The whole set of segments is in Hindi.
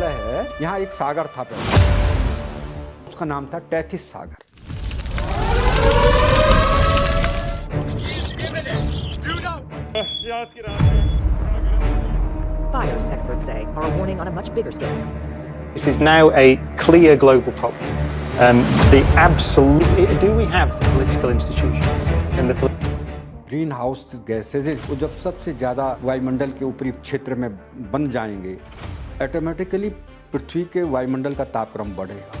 विश्वविद्यालय है, यहाँ एक सागर था पहले, उसका नाम था Tethys Sagar. Fires, experts say, are a warning on a much bigger scale. This is now a clear global problem. Do we have political institutions? Green house gases वो जब सबसे ज़्यादा वायुमंडल के ऊपरी क्षेत्र में बन जाएंगे, ऑटोमेटिकली पृथ्वी के वायुमंडल का तापक्रम बढ़ेगा।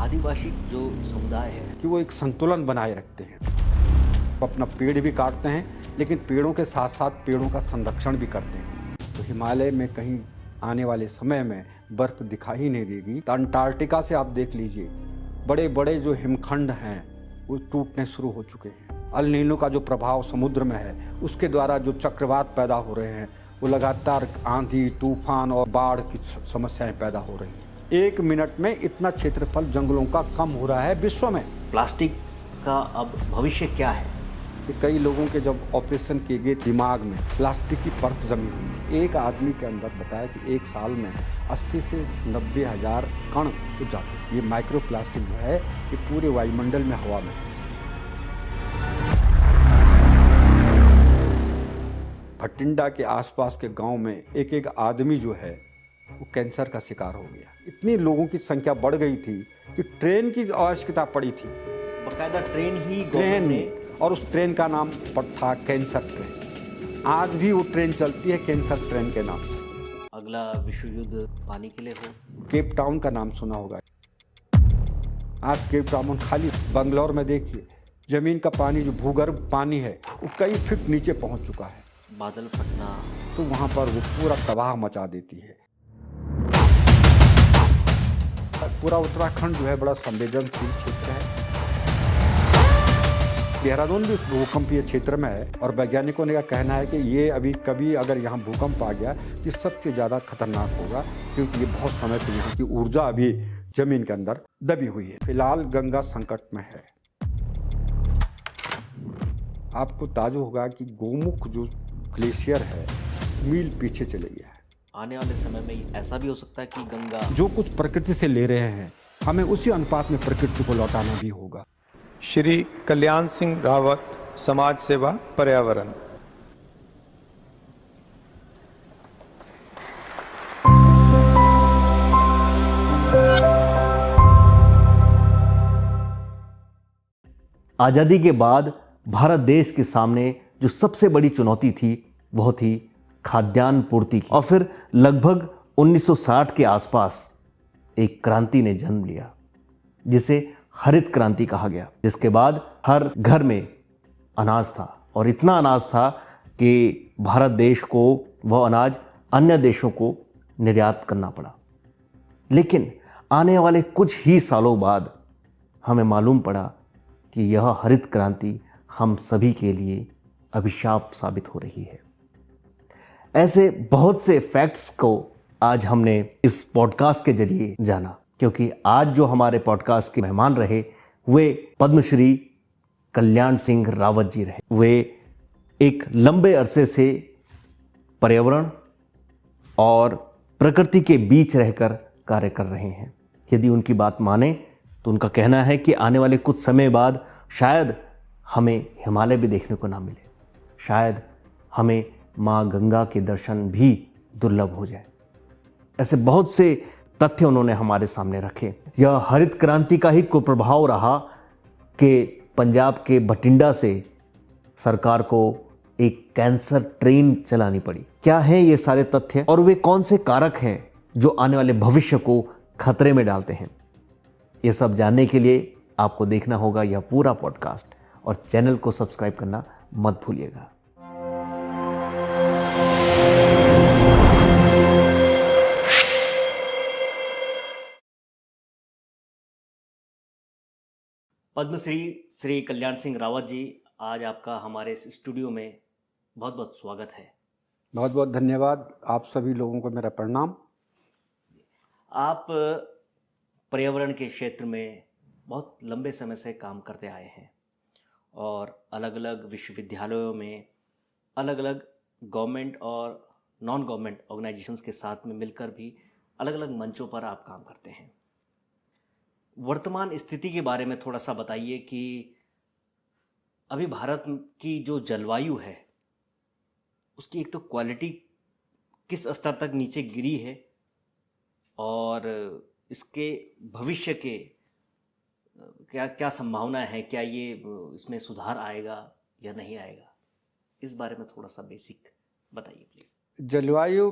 आदिवासी जो समुदाय है कि वो एक संतुलन बनाए रखते हैं, वो अपना पेड़ भी काटते हैं, लेकिन पेड़ों के साथ साथ पेड़ों का संरक्षण भी करते हैं। तो हिमालय में कहीं आने वाले समय में बर्फ दिखाई नहीं देगी। तो अंटार्कटिका से आप देख लीजिए, बड़े बड़े जो हिमखंड हैं वो टूटने शुरू हो चुके हैं। अल नीनो का जो प्रभाव समुद्र में है, उसके द्वारा जो चक्रवात पैदा हो रहे हैं, वो लगातार आंधी, तूफान और बाढ़ की समस्याएं पैदा हो रही हैं। 1 मिनट में इतना क्षेत्रफल जंगलों का कम हो रहा है विश्व में। प्लास्टिक का अब भविष्य क्या है? कि कई लोगों के जब ऑपरेशन किए गए दिमाग में प्लास्टिक की परत जमी हुई थी। एक आदमी के अंदर बताया कि 1 साल में 80 से 90 हज़ार कण उठ जाते हैं। ये माइक्रो प्लास्टिक जो है ये पूरे वायुमंडल में, हवा में है। भटिंडा के आसपास के गांव में एक आदमी जो है वो कैंसर का शिकार हो गया। इतनी लोगों की संख्या बढ़ गई थी कि ट्रेन की आवश्यकता पड़ी थी। बकायदा ट्रेन ने, और उस ट्रेन का नाम था कैंसर ट्रेन। आज भी वो ट्रेन चलती है कैंसर ट्रेन के नाम से। अगला विश्व युद्ध पानी के लिए हो। केप टाउन का नाम सुना होगा। आज केप टाउन खाली। बंगलौर में देखिए, जमीन का पानी जो भूगर्भ पानी है वो कई फीट नीचे पहुंच चुका है। बादल फटना तो वहां पर वो पूरा तबाह मचा देती है। पूरा उत्तराखंड जो है बड़ा संवेदनशील क्षेत्र है। देहरादून भी भूकंपीय क्षेत्र में है और वैज्ञानिकों ने का कहना है कि ये अभी कभी अगर यहाँ भूकंप आ गया तो सबसे ज़्यादा खतरनाक होगा, क्योंकि ये बहुत समय से यहाँ की ऊर्जा अभी जमीन के अंदर दबी हुई है। फिलहाल गंगा संकट में है। आपको ताजुब होगा कि गोमुख जो ग्लेशियर है मील पीछे चले गया है। आने वाले समय में ऐसा भी हो सकता है कि गंगा जो कुछ प्रकृति से ले रहे हैं, हमें उसी अनुपात में प्रकृति को लौटाना भी होगा। श्री कल्याण सिंह रावत, समाज सेवा पर्यावरण। आजादी के बाद भारत देश के सामने जो सबसे बड़ी चुनौती थी वह थी खाद्यान्न पूर्ति की। और फिर लगभग 1960 के आसपास एक क्रांति ने जन्म लिया जिसे हरित क्रांति कहा गया, जिसके बाद हर घर में अनाज था और इतना अनाज था कि भारत देश को वह अनाज अन्य देशों को निर्यात करना पड़ा। लेकिन आने वाले कुछ ही सालों बाद हमें मालूम पड़ा कि यह हरित क्रांति हम सभी के लिए अभिशाप साबित हो रही है। ऐसे बहुत से फैक्ट्स को आज हमने इस पॉडकास्ट के जरिए जाना, क्योंकि आज जो हमारे पॉडकास्ट के मेहमान रहे वे पद्मश्री कल्याण सिंह रावत जी रहे। वे एक लंबे अरसे से पर्यावरण और प्रकृति के बीच रहकर कार्य कर रहे हैं। यदि उनकी बात माने तो उनका कहना है कि आने वाले कुछ समय बाद शायद हमें हिमालय भी देखने को ना मिले, शायद हमें माँ गंगा के दर्शन भी दुर्लभ हो जाए। ऐसे बहुत से तथ्य उन्होंने हमारे सामने रखे। यह हरित क्रांति का ही कुप्रभाव रहा कि पंजाब के भटिंडा से सरकार को एक कैंसर ट्रेन चलानी पड़ी। क्या हैं ये सारे तथ्य और वे कौन से कारक हैं जो आने वाले भविष्य को खतरे में डालते हैं? ये सब जानने के लिए आपको देखना होगा यह पूरा पॉडकास्ट और चैनल को सब्सक्राइब करना मत भूलिएगा। पद्मश्री श्री कल्याण सिंह रावत जी, आज आपका हमारे इस स्टूडियो में बहुत बहुत स्वागत है। बहुत बहुत धन्यवाद। आप सभी लोगों को मेरा प्रणाम। आप पर्यावरण के क्षेत्र में बहुत लंबे समय से काम करते आए हैं और अलग अलग विश्वविद्यालयों में अलग अलग गवर्नमेंट और नॉन गवर्नमेंट ऑर्गेनाइजेशंस के साथ में मिलकर भी अलग अलग मंचों पर आप काम करते हैं। वर्तमान स्थिति के बारे में थोड़ा सा बताइए कि अभी भारत की जो जलवायु है उसकी एक तो क्वालिटी किस स्तर तक नीचे गिरी है और इसके भविष्य के क्या क्या संभावना है, क्या ये इसमें सुधार आएगा या नहीं आएगा, इस बारे में थोड़ा सा बेसिक बताइए प्लीज़। जलवायु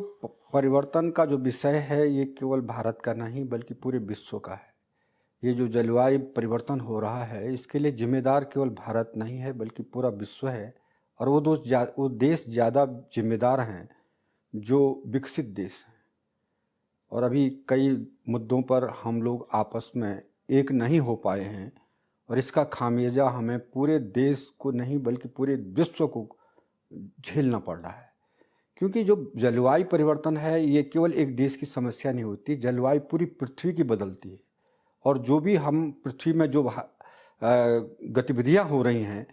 परिवर्तन का जो विषय है ये केवल भारत का नहीं बल्कि पूरे विश्व का है। ये जो जलवायु परिवर्तन हो रहा है इसके लिए जिम्मेदार केवल भारत नहीं है बल्कि पूरा विश्व है। और वो देश ज़्यादा जिम्मेदार हैं जो विकसित देश हैं। और अभी कई मुद्दों पर हम लोग आपस में एक नहीं हो पाए हैं और इसका खामियाजा हमें पूरे देश को नहीं बल्कि पूरे विश्व को झेलना पड़ रहा है। क्योंकि जो जलवायु परिवर्तन है ये केवल एक देश की समस्या नहीं होती, जलवायु पूरी पृथ्वी की बदलती है। और जो भी हम पृथ्वी में जो गतिविधियां हो रही हैं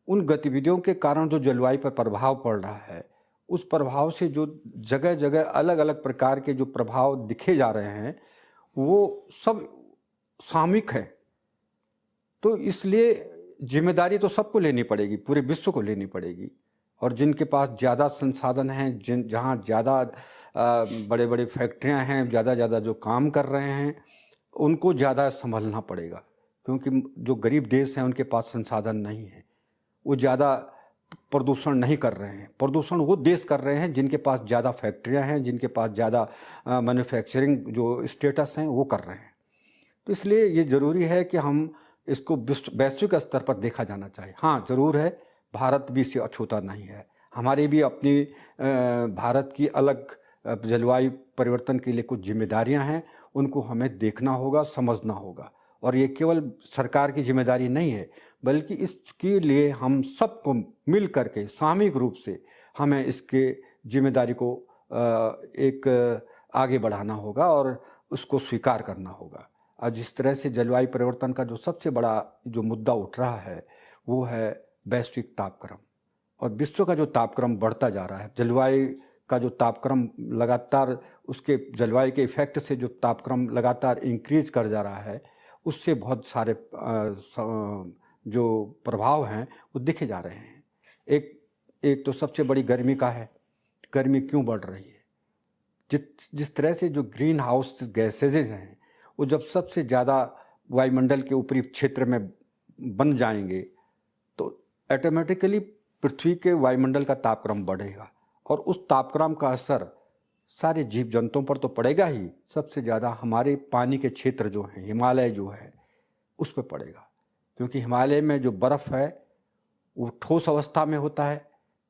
उन गतिविधियों के कारण जो जलवायु पर प्रभाव पड़ रहा है उस प्रभाव से जो जगह जगह अलग अलग प्रकार के जो प्रभाव दिखे जा रहे हैं वो सब सामूहिक है। तो इसलिए जिम्मेदारी तो सबको लेनी पड़ेगी, पूरे विश्व को लेनी पड़ेगी। और जिनके पास ज़्यादा संसाधन हैं, जहाँ ज़्यादा बड़े बड़े फैक्ट्रियाँ हैं, ज़्यादा जो काम कर रहे हैं उनको ज़्यादा संभलना पड़ेगा। क्योंकि जो गरीब देश हैं उनके पास संसाधन नहीं है, वो ज़्यादा प्रदूषण नहीं कर रहे हैं। प्रदूषण वो देश कर रहे हैं जिनके पास ज़्यादा फैक्ट्रियाँ हैं, जिनके पास ज़्यादा मैन्युफैक्चरिंग जो स्टेटस हैं वो कर रहे हैं। तो इसलिए ये ज़रूरी है कि हम इसको वैश्विक स्तर पर देखा जाना चाहिए। हाँ ज़रूर है, भारत भी इससे अछूता नहीं है। हमारी भी अपनी भारत की अलग जलवायु परिवर्तन के लिए कुछ जिम्मेदारियां हैं, उनको हमें देखना होगा, समझना होगा। और ये केवल सरकार की जिम्मेदारी नहीं है बल्कि इसके लिए हम सबको मिल करके सामूहिक रूप से हमें इसके जिम्मेदारी को एक आगे बढ़ाना होगा और उसको स्वीकार करना होगा। और जिस तरह से जलवायु परिवर्तन का जो सबसे बड़ा जो मुद्दा उठ रहा है वो है वैश्विक तापक्रम। और विश्व का जो तापक्रम बढ़ता जा रहा है, जलवायु का जो तापक्रम लगातार उसके जलवायु के इफेक्ट से जो तापक्रम लगातार इंक्रीज कर जा रहा है उससे बहुत सारे जो प्रभाव हैं वो दिखे जा रहे हैं। एक तो सबसे बड़ी गर्मी का है। गर्मी क्यों बढ़ रही है? जिस तरह से जो ग्रीन हाउस गैसेज हैं वो जब सबसे ज़्यादा वायुमंडल के ऊपरी क्षेत्र में बन जाएंगे तो ऑटोमेटिकली पृथ्वी के वायुमंडल का तापक्रम बढ़ेगा और उस तापक्रम का असर सारे जीव जंतुओं पर तो पड़ेगा ही, सबसे ज़्यादा हमारे पानी के क्षेत्र जो हैं, हिमालय जो है उस पर पड़ेगा। क्योंकि हिमालय में जो बर्फ़ है वो ठोस अवस्था में होता है।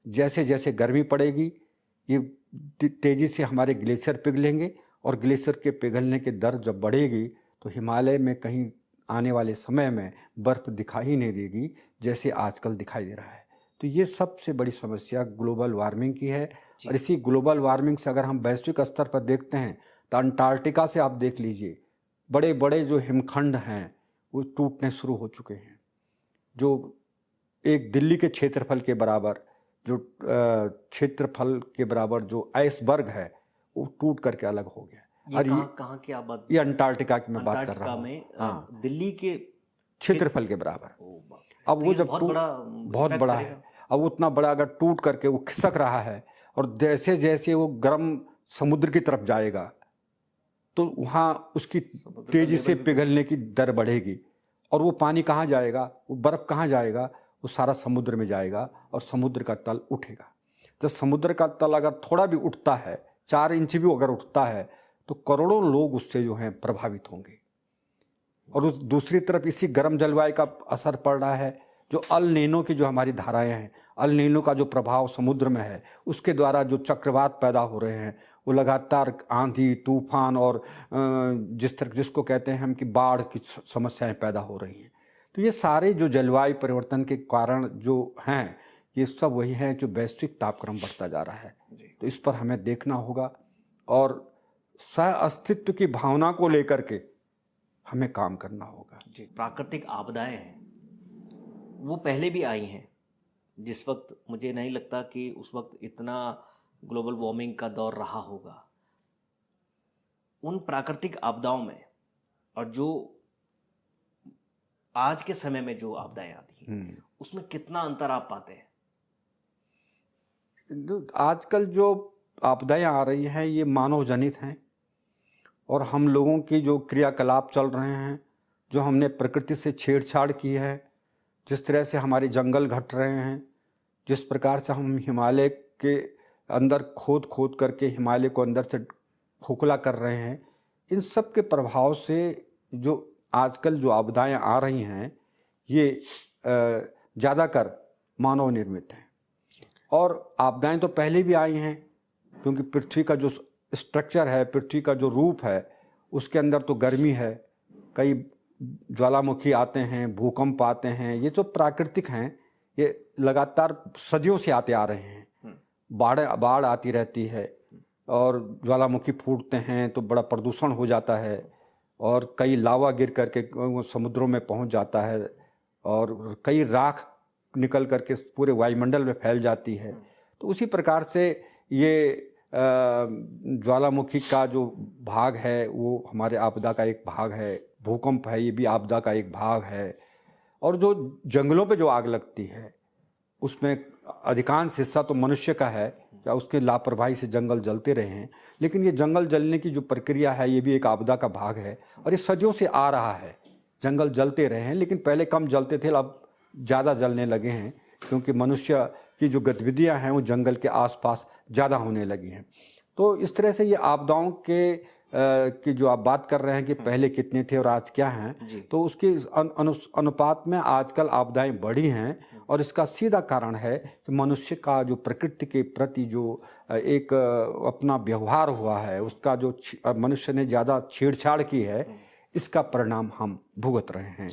जैसे जैसे गर्मी पड़ेगी ये तेज़ी से हमारे ग्लेशियर पिघलेंगे और ग्लेशियर के पिघलने की दर जब बढ़ेगी तो हिमालय में कहीं आने वाले समय में बर्फ़ दिखाई नहीं देगी जैसे आजकल दिखाई दे रहा है। तो ये सबसे बड़ी समस्या ग्लोबल वार्मिंग की है। और इसी ग्लोबल वार्मिंग से अगर हम वैश्विक स्तर पर देखते हैं तो अंटार्कटिका से आप देख लीजिए, बड़े बड़े जो हिमखंड हैं वो टूटने शुरू हो चुके हैं। जो एक दिल्ली के क्षेत्रफल के बराबर जो आइसबर्ग है वो टूट करके अलग हो गया। और कहाँ की आप बात? ये अंटार्कटिका की मैं बात कर रहा हूँ। हाँ, दिल्ली के क्षेत्रफल के बराबर। अब वो जब बहुत बड़ा है, अब उतना बड़ा अगर टूट करके वो खिसक रहा है और जैसे जैसे वो गर्म समुद्र की तरफ जाएगा तो वहाँ उसकी तेजी से पिघलने की दर बढ़ेगी और वो पानी कहाँ जाएगा, वो बर्फ़ कहाँ जाएगा, वो सारा समुद्र में जाएगा और समुद्र का तल उठेगा। जब समुद्र का तल अगर थोड़ा भी उठता है, 4 इंच भी अगर उठता है तो करोड़ों लोग उससे जो हैं प्रभावित होंगे। और उस दूसरी तरफ इसी गर्म जलवायु का असर पड़ रहा है। जो अल नीनो की जो हमारी धाराएं हैं, अल नीनो का जो प्रभाव समुद्र में है उसके द्वारा जो चक्रवात पैदा हो रहे हैं वो लगातार आंधी तूफान और जिसको कहते हैं हम कि बाढ़ की समस्याएं पैदा हो रही हैं। तो ये सारे जो जलवायु परिवर्तन के कारण जो हैं ये सब वही हैं जो वैश्विक तापक्रम बढ़ता जा रहा है। तो इस पर हमें देखना होगा और सह अस्तित्व की भावना को लेकर के हमें काम करना होगा। जी, प्राकृतिक आपदाएं हैं वो पहले भी आई हैं। जिस वक्त मुझे नहीं लगता कि उस वक्त इतना ग्लोबल वार्मिंग का दौर रहा होगा, उन प्राकृतिक आपदाओं में और जो आज के समय में जो आपदाएं आती हैं उसमें कितना अंतर आप पाते हैं? आजकल जो आपदाएं आ रही हैं ये मानव जनित हैं और हम लोगों की जो क्रियाकलाप चल रहे हैं, जो हमने प्रकृति से छेड़छाड़ की है, जिस तरह से हमारे जंगल घट रहे हैं, जिस प्रकार से हम हिमालय के अंदर खोद खोद करके हिमालय को अंदर से खोखला कर रहे हैं, इन सब के प्रभाव से जो आजकल जो आपदाएं आ रही हैं ये ज़्यादातर मानव निर्मित हैं। और आपदाएं तो पहले भी आई हैं, क्योंकि पृथ्वी का जो स्ट्रक्चर है, पृथ्वी का जो रूप है, उसके अंदर तो गर्मी है, कई ज्वालामुखी आते हैं, भूकंप आते हैं, ये जो प्राकृतिक हैं ये लगातार सदियों से आते आ रहे हैं। बाढ़ आती रहती है और ज्वालामुखी फूटते हैं तो बड़ा प्रदूषण हो जाता है और कई लावा गिर करके समुद्रों में पहुंच जाता है और कई राख निकल करके पूरे वायुमंडल में फैल जाती है। तो उसी प्रकार से ये ज्वालामुखी का जो भाग है वो हमारे आपदा का एक भाग है, भूकंप है ये भी आपदा का एक भाग है। और जो जंगलों पे जो आग लगती है उसमें अधिकांश हिस्सा तो मनुष्य का है, या उसके लापरवाही से जंगल जलते रहे हैं, लेकिन ये जंगल जलने की जो प्रक्रिया है ये भी एक आपदा का भाग है और ये सदियों से आ रहा है। जंगल जलते रहे हैं, लेकिन पहले कम जलते थे, अब ज़्यादा जलने लगे हैं क्योंकि मनुष्य की जो गतिविधियां हैं वो जंगल के आसपास ज़्यादा होने लगी हैं। तो इस तरह से ये आपदाओं की जो आप बात कर रहे हैं कि पहले कितने थे और आज क्या हैं, तो उसके अनुपात में आजकल आपदाएं बढ़ी हैं और इसका सीधा कारण है कि मनुष्य का जो प्रकृति के प्रति जो एक अपना व्यवहार हुआ है, उसका जो मनुष्य ने ज़्यादा छेड़छाड़ की है, इसका परिणाम हम भुगत रहे हैं।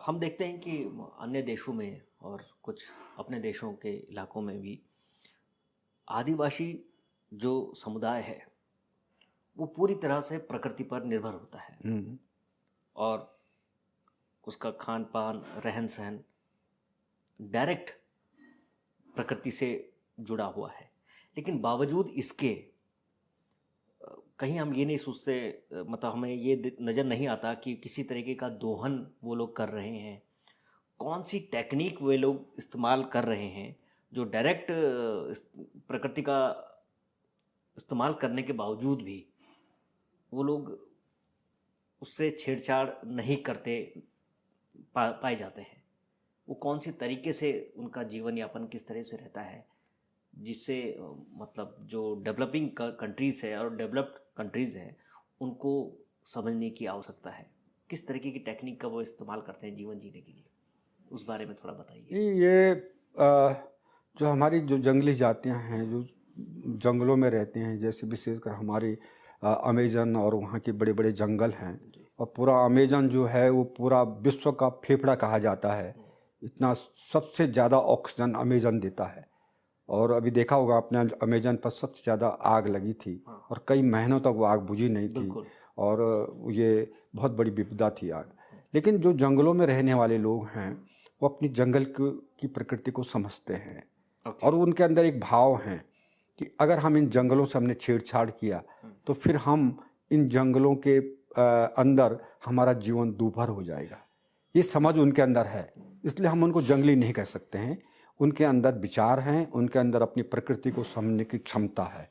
हम देखते हैं कि अन्य देशों में और कुछ अपने देशों के इलाकों में भी आदिवासी जो समुदाय है वो पूरी तरह से प्रकृति पर निर्भर होता है और उसका खान पान, रहन सहन डायरेक्ट प्रकृति से जुड़ा हुआ है। लेकिन बावजूद इसके कहीं हम ये नहीं सोचते, मतलब हमें ये नज़र नहीं आता कि किसी तरीके का दोहन वो लोग कर रहे हैं। कौन सी टेक्निक वे लोग इस्तेमाल कर रहे हैं जो डायरेक्ट प्रकृति का इस्तेमाल करने के बावजूद भी वो लोग उससे छेड़छाड़ नहीं करते पाए जाते हैं। वो कौन सी तरीके से उनका जीवन यापन किस तरह से रहता है, जिससे मतलब जो डेवलपिंग कंट्रीज़ है और डेवलप्ड कंट्रीज़ हैं उनको समझने की आवश्यकता है। किस तरीके की टेक्निक का वो इस्तेमाल करते हैं जीवन जीने के लिए, उस बारे में थोड़ा बताइए। ये जो हमारी जो जंगली जातियां हैं जो जंगलों में रहते हैं, जैसे विशेषकर हमारी अमेजन और वहाँ के बड़े बड़े जंगल हैं, और पूरा अमेजन जो है वो पूरा विश्व का फेफड़ा कहा जाता है। इतना सबसे ज़्यादा ऑक्सीजन अमेजन देता है। और अभी देखा होगा आपने अमेजन पर सबसे ज़्यादा आग लगी थी और कई महीनों तक वो आग बुझी नहीं थी और ये बहुत बड़ी विपदा थी आग। लेकिन जो जंगलों में रहने वाले लोग हैं वो अपनी जंगल की प्रकृति को समझते हैं और उनके अंदर एक भाव है कि अगर हम इन जंगलों से हमने छेड़छाड़ किया तो फिर हम इन जंगलों के अंदर हमारा जीवन दूभर हो जाएगा। ये समझ उनके अंदर है, इसलिए हम उनको जंगली नहीं कह सकते हैं। उनके अंदर विचार हैं, उनके अंदर अपनी प्रकृति को समझने की क्षमता है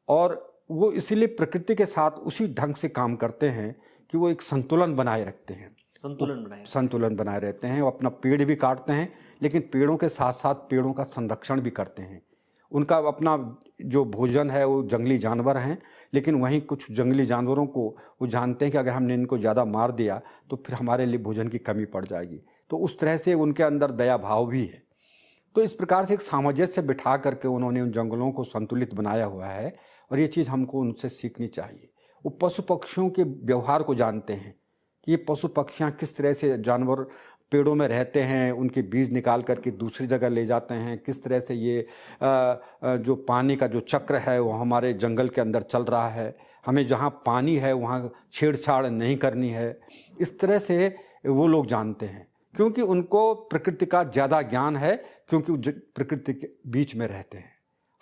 और वो इसीलिए प्रकृति के साथ उसी ढंग से काम करते हैं कि वो एक संतुलन बनाए रखते हैं। संतुलन बनाए रहते हैं। वो अपना पेड़ भी काटते हैं लेकिन पेड़ों के साथ साथ पेड़ों का संरक्षण भी करते हैं। उनका अपना जो भोजन है वो जंगली जानवर हैं, लेकिन वहीं कुछ जंगली जानवरों को वो जानते हैं कि अगर हमने इनको ज़्यादा मार दिया तो फिर हमारे लिए भोजन की कमी पड़ जाएगी। तो उस तरह से उनके अंदर दया भाव भी है। तो इस प्रकार से एक सामंजस्य बिठा करके उन्होंने उन जंगलों को संतुलित बनाया हुआ है और ये चीज़ हमको उनसे सीखनी चाहिए। वो पशु पक्षियों के व्यवहार को जानते हैं कि ये पशु पक्षियाँ किस तरह से जानवर पेड़ों में रहते हैं, उनके बीज निकाल करके दूसरी जगह ले जाते हैं, किस तरह से ये जो पानी का जो चक्र है वो हमारे जंगल के अंदर चल रहा है। हमें जहाँ पानी है वहाँ छेड़छाड़ नहीं करनी है। इस तरह से वो लोग जानते हैं क्योंकि उनको प्रकृति का ज़्यादा ज्ञान है, क्योंकि प्रकृति के बीच में रहते हैं।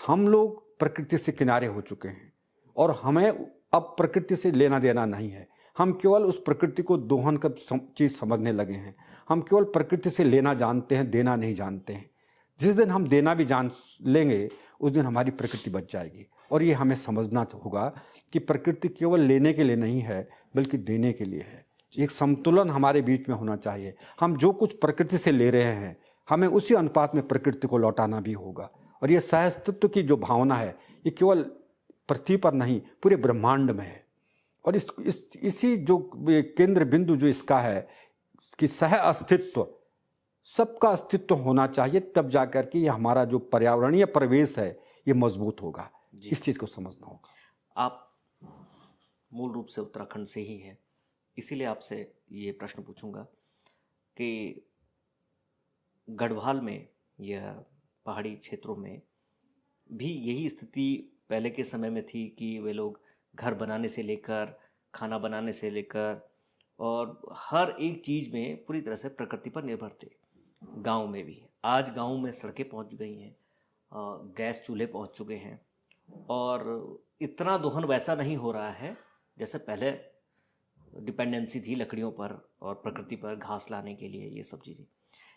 हम लोग प्रकृति से किनारे हो चुके हैं और हमें अब प्रकृति से लेना देना नहीं है। हम केवल उस प्रकृति को दोहन का चीज़ समझने लगे हैं। हम केवल प्रकृति से लेना जानते हैं, देना नहीं जानते हैं। जिस दिन हम देना भी जान लेंगे उस दिन हमारी प्रकृति बच जाएगी। और ये हमें समझना होगा कि प्रकृति केवल लेने के लिए नहीं है बल्कि देने के लिए है। एक संतुलन हमारे बीच में होना चाहिए। हम जो कुछ प्रकृति से ले रहे हैं हमें उसी अनुपात में प्रकृति को लौटाना भी होगा। और ये सहअस्तित्व की जो भावना है ये केवल पृथ्वी पर नहीं पूरे ब्रह्मांड में है। और इसी जो केंद्र बिंदु जो इसका है कि सह अस्तित्व, सबका अस्तित्व होना चाहिए, तब जाकर के ये हमारा जो पर्यावरणीय परिवेश है ये मजबूत होगा। इस चीज़ को समझना होगा। आप मूल रूप से उत्तराखंड से ही हैं, इसीलिए आपसे ये प्रश्न पूछूंगा कि गढ़वाल में या पहाड़ी क्षेत्रों में भी यही स्थिति पहले के समय में थी कि वे लोग घर बनाने से लेकर खाना बनाने से लेकर और हर एक चीज़ में पूरी तरह से प्रकृति पर निर्भर थे। गांव में भी आज गांव में सड़कें पहुंच गई हैं, गैस चूल्हे पहुंच चुके हैं और इतना दोहन वैसा नहीं हो रहा है जैसे पहले डिपेंडेंसी थी लकड़ियों पर और प्रकृति पर घास लाने के लिए, ये सब चीज़ें।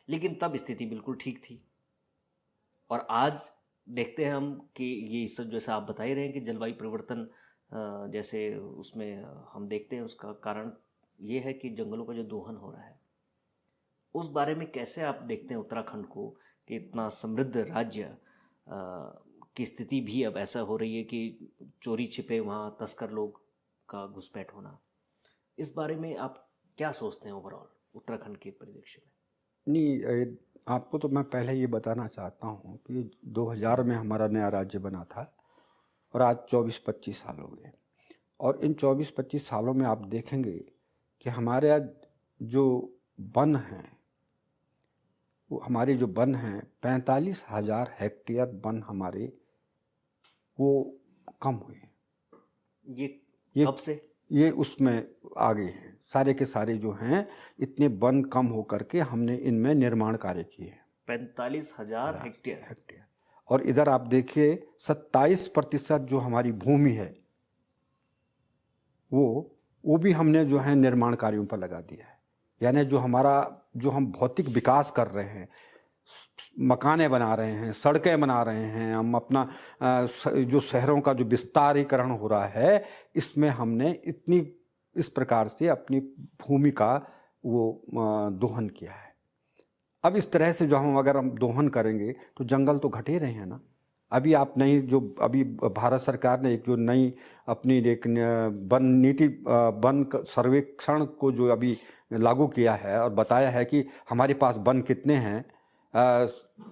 लेकिन तब स्थिति बिल्कुल ठीक थी। और आज देखते हैं हम कि ये सब जैसा आप बता ही रहे हैं कि जलवायु परिवर्तन जैसे उसमें हम देखते हैं उसका कारण ये है कि जंगलों का जो दोहन हो रहा है। उस बारे में कैसे आप देखते हैं उत्तराखंड को कि इतना समृद्ध राज्य की स्थिति भी अब ऐसा हो रही है कि चोरी छिपे वहाँ तस्कर लोग का घुसपैठ होना, इस बारे में आप क्या सोचते हैं ओवरऑल उत्तराखंड के परिदृश्य में? नहीं, आपको तो मैं पहले ये बताना चाहता हूँ कि 2000 में हमारा नया राज्य बना था और आज 24-25 साल हो गए। और इन 24-25 सालों में आप देखेंगे कि हमारे यहाँ जो वन हैं वो हमारे जो वन हैं 45,000 हेक्टेयर वन हमारे वो कम हुए हैं। ये कब से? ये उसमें आ गए हैं सारे के सारे जो हैं, इतने वन कम हो करके हमने इनमें निर्माण कार्य किए हैं। 45,000 हेक्टेयर। और इधर आप देखिए 27% जो हमारी भूमि है वो भी हमने जो है निर्माण कार्यों पर लगा दिया है। यानी जो हम भौतिक विकास कर रहे हैं, मकानें बना रहे हैं, सड़कें बना रहे हैं, हम अपना जो शहरों का जो विस्तारीकरण हो रहा है, इसमें हमने इस प्रकार से अपनी भूमि का वो दोहन किया है। अब इस तरह से अगर हम दोहन करेंगे तो जंगल तो घट ही रहे हैं ना। अभी अभी भारत सरकार ने एक जो नई अपनी एक वन नीति, वन सर्वेक्षण को जो अभी लागू किया है और बताया है कि हमारे पास वन कितने हैं।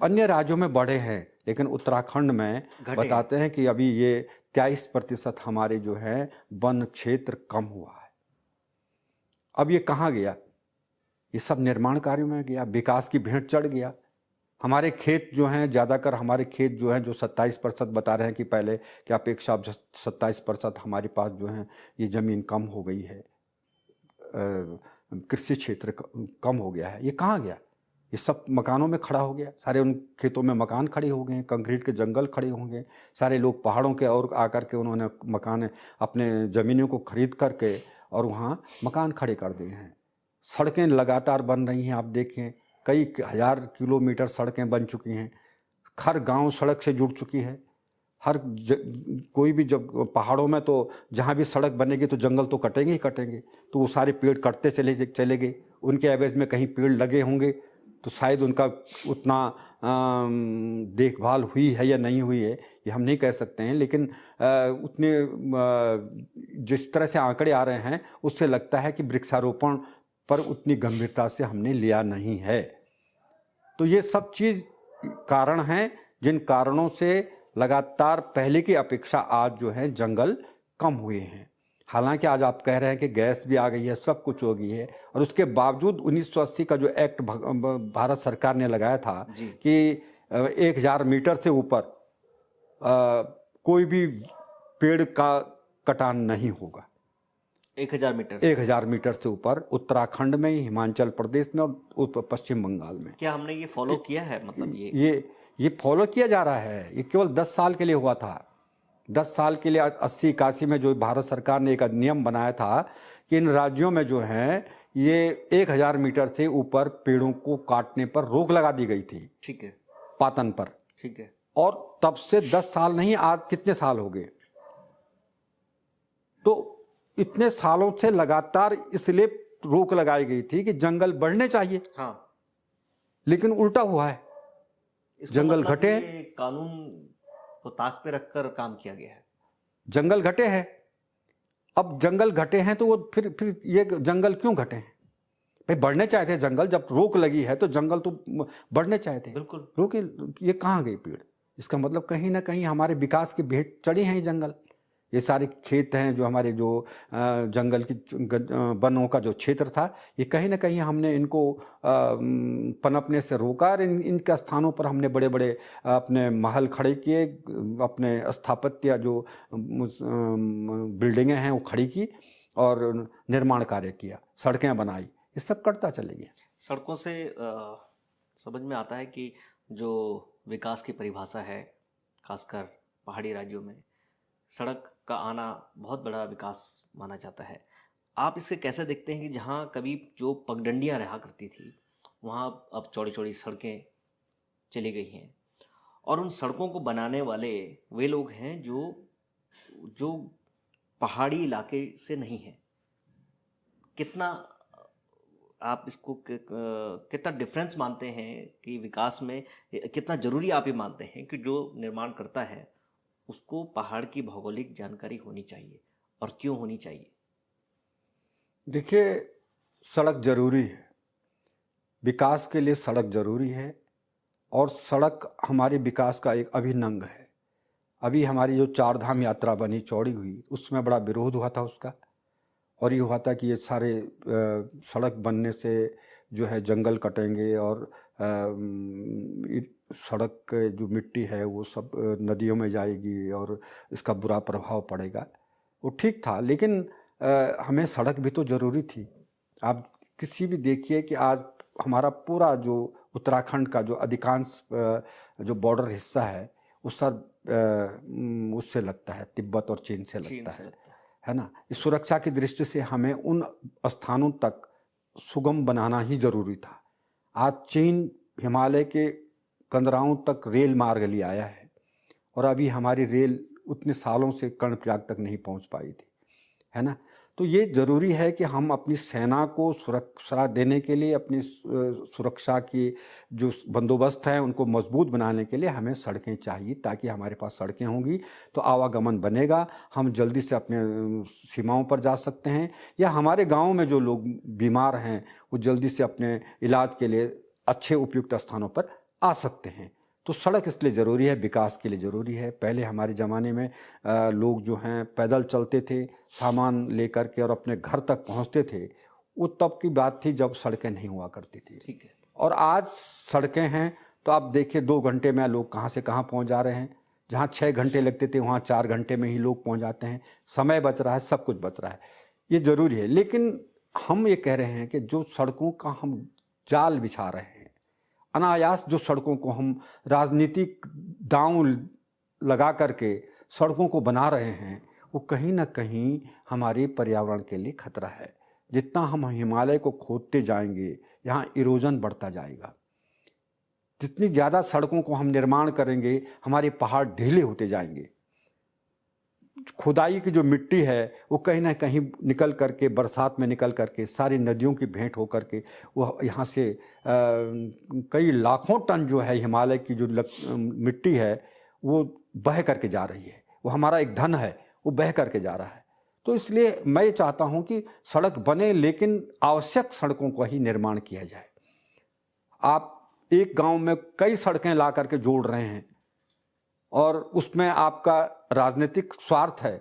अन्य राज्यों में बढ़े हैं लेकिन उत्तराखंड में बताते हैं कि अभी ये 23% हमारे जो है वन क्षेत्र कम हुआ है। अब ये कहाँ गया? ये सब निर्माण कार्यों में गया, विकास की भेंट चढ़ गया। हमारे खेत जो हैं, ज़्यादातर हमारे खेत जो हैं जो 27% बता रहे हैं कि पहले की अपेक्षा 27% हमारे पास जो है ये ज़मीन कम हो गई है, कृषि क्षेत्र कम हो गया है। ये कहाँ गया? ये सब मकानों में खड़ा हो गया। सारे उन खेतों में मकान खड़े हो गए, कंक्रीट के जंगल खड़े होंगे। सारे लोग पहाड़ों के और आकर के उन्होंने मकान अपने ज़मीनों को खरीद करके और वहाँ मकान खड़े कर दिए हैं। सड़कें लगातार बन रही हैं। आप देखें कई हजार किलोमीटर सड़कें बन चुकी हैं। हर गांव सड़क से जुड़ चुकी है। कोई भी जब पहाड़ों में तो जहाँ भी सड़क बनेगी तो जंगल तो कटेंगे ही कटेंगे। तो वो सारे पेड़ कटते चले गए। उनके एवज में कहीं पेड़ लगे होंगे तो शायद उनका उतना देखभाल हुई है या नहीं हुई है ये हम नहीं कह सकते हैं। लेकिन उतने जिस तरह से आंकड़े आ रहे हैं उससे लगता है कि वृक्षारोपण पर उतनी गंभीरता से हमने लिया नहीं है। तो ये सब चीज़ कारण हैं जिन कारणों से लगातार पहले की अपेक्षा आज जो है जंगल कम हुए हैं। हालांकि आज आप कह रहे हैं कि गैस भी आ गई है, सब कुछ हो गई है, और उसके बावजूद 1980 का जो एक्ट भारत सरकार ने लगाया था कि 1000 मीटर से ऊपर कोई भी पेड़ का कटान नहीं होगा। 1000 मीटर से ऊपर उत्तराखंड में, हिमाचल प्रदेश में और पश्चिम बंगाल में। क्या हमने ये फॉलो किया है? मतलब ये फॉलो किया जा रहा है। ये केवल 10 साल के लिए हुआ था। 10 साल के लिए 80-81 में जो भारत सरकार ने एक अधिनियम बनाया था कि इन राज्यों में जो है ये 1000 मीटर से ऊपर पेड़ों को काटने पर रोक लगा दी गई थी। ठीक है। पातन पर। ठीक है। और तब से 10 साल नहीं, आज कितने साल हो गए। तो इतने सालों से लगातार इसलिए रोक लगाई गई थी कि जंगल बढ़ने चाहिए। हाँ। लेकिन उल्टा हुआ है, जंगल मतलब घटे। ये कानून को ताक पे रखकर काम किया गया है। जंगल घटे हैं। अब जंगल घटे हैं तो वो फिर ये जंगल क्यों घटे हैं? भाई बढ़ने चाहते थे जंगल, जब रोक लगी है तो जंगल तो बढ़ने चाहते। बिल्कुल। रोके, ये कहाँ गए पेड़? इसका मतलब कहीं ना कहीं हमारे विकास की भेंट चढ़ी हैं ये जंगल। ये सारे खेत हैं जो हमारे जो जंगल की वनों का जो क्षेत्र था, ये कहीं ना कहीं हमने इनको पनपने से रोका और इनके स्थानों पर हमने बड़े बड़े अपने महल खड़े किए, अपने स्थापत्य जो बिल्डिंगें हैं वो खड़ी की और निर्माण कार्य किया, सड़कें बनाई। ये सब करता चले गए। सड़कों से समझ में आता है कि जो विकास की परिभाषा है, खासकर पहाड़ी राज्यों में सड़क का आना बहुत बड़ा विकास माना जाता है। आप इसे कैसे देखते हैं कि जहाँ कभी जो पगडंडियाँ रहा करती थी वहाँ अब चौड़ी चौड़ी सड़कें चली गई हैं, और उन सड़कों को बनाने वाले वे लोग हैं जो पहाड़ी इलाके से नहीं हैं। कितना आप इसको कितना डिफरेंस मानते हैं कि विकास में कितना ज़रूरी आप ये मानते हैं कि जो निर्माण करता है उसको पहाड़ की भौगोलिक जानकारी होनी चाहिए, और क्यों होनी चाहिए? देखिए, सड़क जरूरी है, विकास के लिए सड़क जरूरी है, और सड़क हमारे विकास का एक अभिन्न अंग है। अभी हमारी जो 4 धाम यात्रा बनी, चौड़ी हुई, उसमें बड़ा विरोध हुआ था उसका, और ये हुआ था कि ये सारे सड़क बनने से जो है जंगल कटेंगे और सड़क के जो मिट्टी है वो सब नदियों में जाएगी और इसका बुरा प्रभाव पड़ेगा। वो ठीक था, लेकिन हमें सड़क भी तो ज़रूरी थी। आप किसी भी देखिए कि आज हमारा पूरा जो उत्तराखंड का जो अधिकांश जो बॉर्डर हिस्सा है उस सब उससे लगता है, तिब्बत और चीन से लगता है ना। इस सुरक्षा की दृष्टि से हमें उन स्थानों तक सुगम बनाना ही जरूरी था। आज चीन हिमालय के कंदराओं तक रेल मार्ग ले आया है, और अभी हमारी रेल उतने सालों से कर्णप्रयाग तक नहीं पहुंच पाई थी, है ना। तो ये ज़रूरी है कि हम अपनी सेना को सुरक्षा देने के लिए, अपनी सुरक्षा की जो बंदोबस्त हैं उनको मजबूत बनाने के लिए हमें सड़कें चाहिए, ताकि हमारे पास सड़कें होंगी तो आवागमन बनेगा, हम जल्दी से अपने सीमाओं पर जा सकते हैं, या हमारे गाँव में जो लोग बीमार हैं वो जल्दी से अपने इलाज के लिए अच्छे उपयुक्त स्थानों पर आ सकते हैं। तो सड़क इसलिए ज़रूरी है, विकास के लिए ज़रूरी है। पहले हमारे ज़माने में लोग जो हैं पैदल चलते थे सामान लेकर के और अपने घर तक पहुंचते थे। वो तब की बात थी जब सड़कें नहीं हुआ करती थी। ठीक है। और आज सड़कें हैं तो आप देखिए 2 घंटे में लोग कहाँ से कहाँ पहुंच जा रहे हैं। जहाँ 6 घंटे लगते थे वहाँ 4 घंटे में ही लोग पहुँच जाते हैं। समय बच रहा है, सब कुछ बच रहा है, ये ज़रूरी है। लेकिन हम ये कह रहे हैं कि जो सड़कों का हम जाल बिछा रहे हैं, अनायास जो सड़कों को हम राजनीतिक दांव लगा करके सड़कों को बना रहे हैं, वो कहीं ना कहीं हमारे पर्यावरण के लिए खतरा है। जितना हम हिमालय को खोदते जाएंगे, यहाँ इरोजन बढ़ता जाएगा। जितनी ज़्यादा सड़कों को हम निर्माण करेंगे, हमारे पहाड़ ढीले होते जाएंगे। खुदाई की जो मिट्टी है वो कहीं ना कहीं निकल करके, बरसात में निकल करके, सारी नदियों की भेंट होकर के वो यहाँ से कई लाखों टन जो है हिमालय की जो मिट्टी है वो बह करके जा रही है। वो हमारा एक धन है, वो बह करके जा रहा है। तो इसलिए मैं चाहता हूँ कि सड़क बने, लेकिन आवश्यक सड़कों का ही निर्माण किया जाए। आप एक गांव में कई सड़कें ला करके जोड़ रहे हैं और उसमें आपका राजनीतिक स्वार्थ है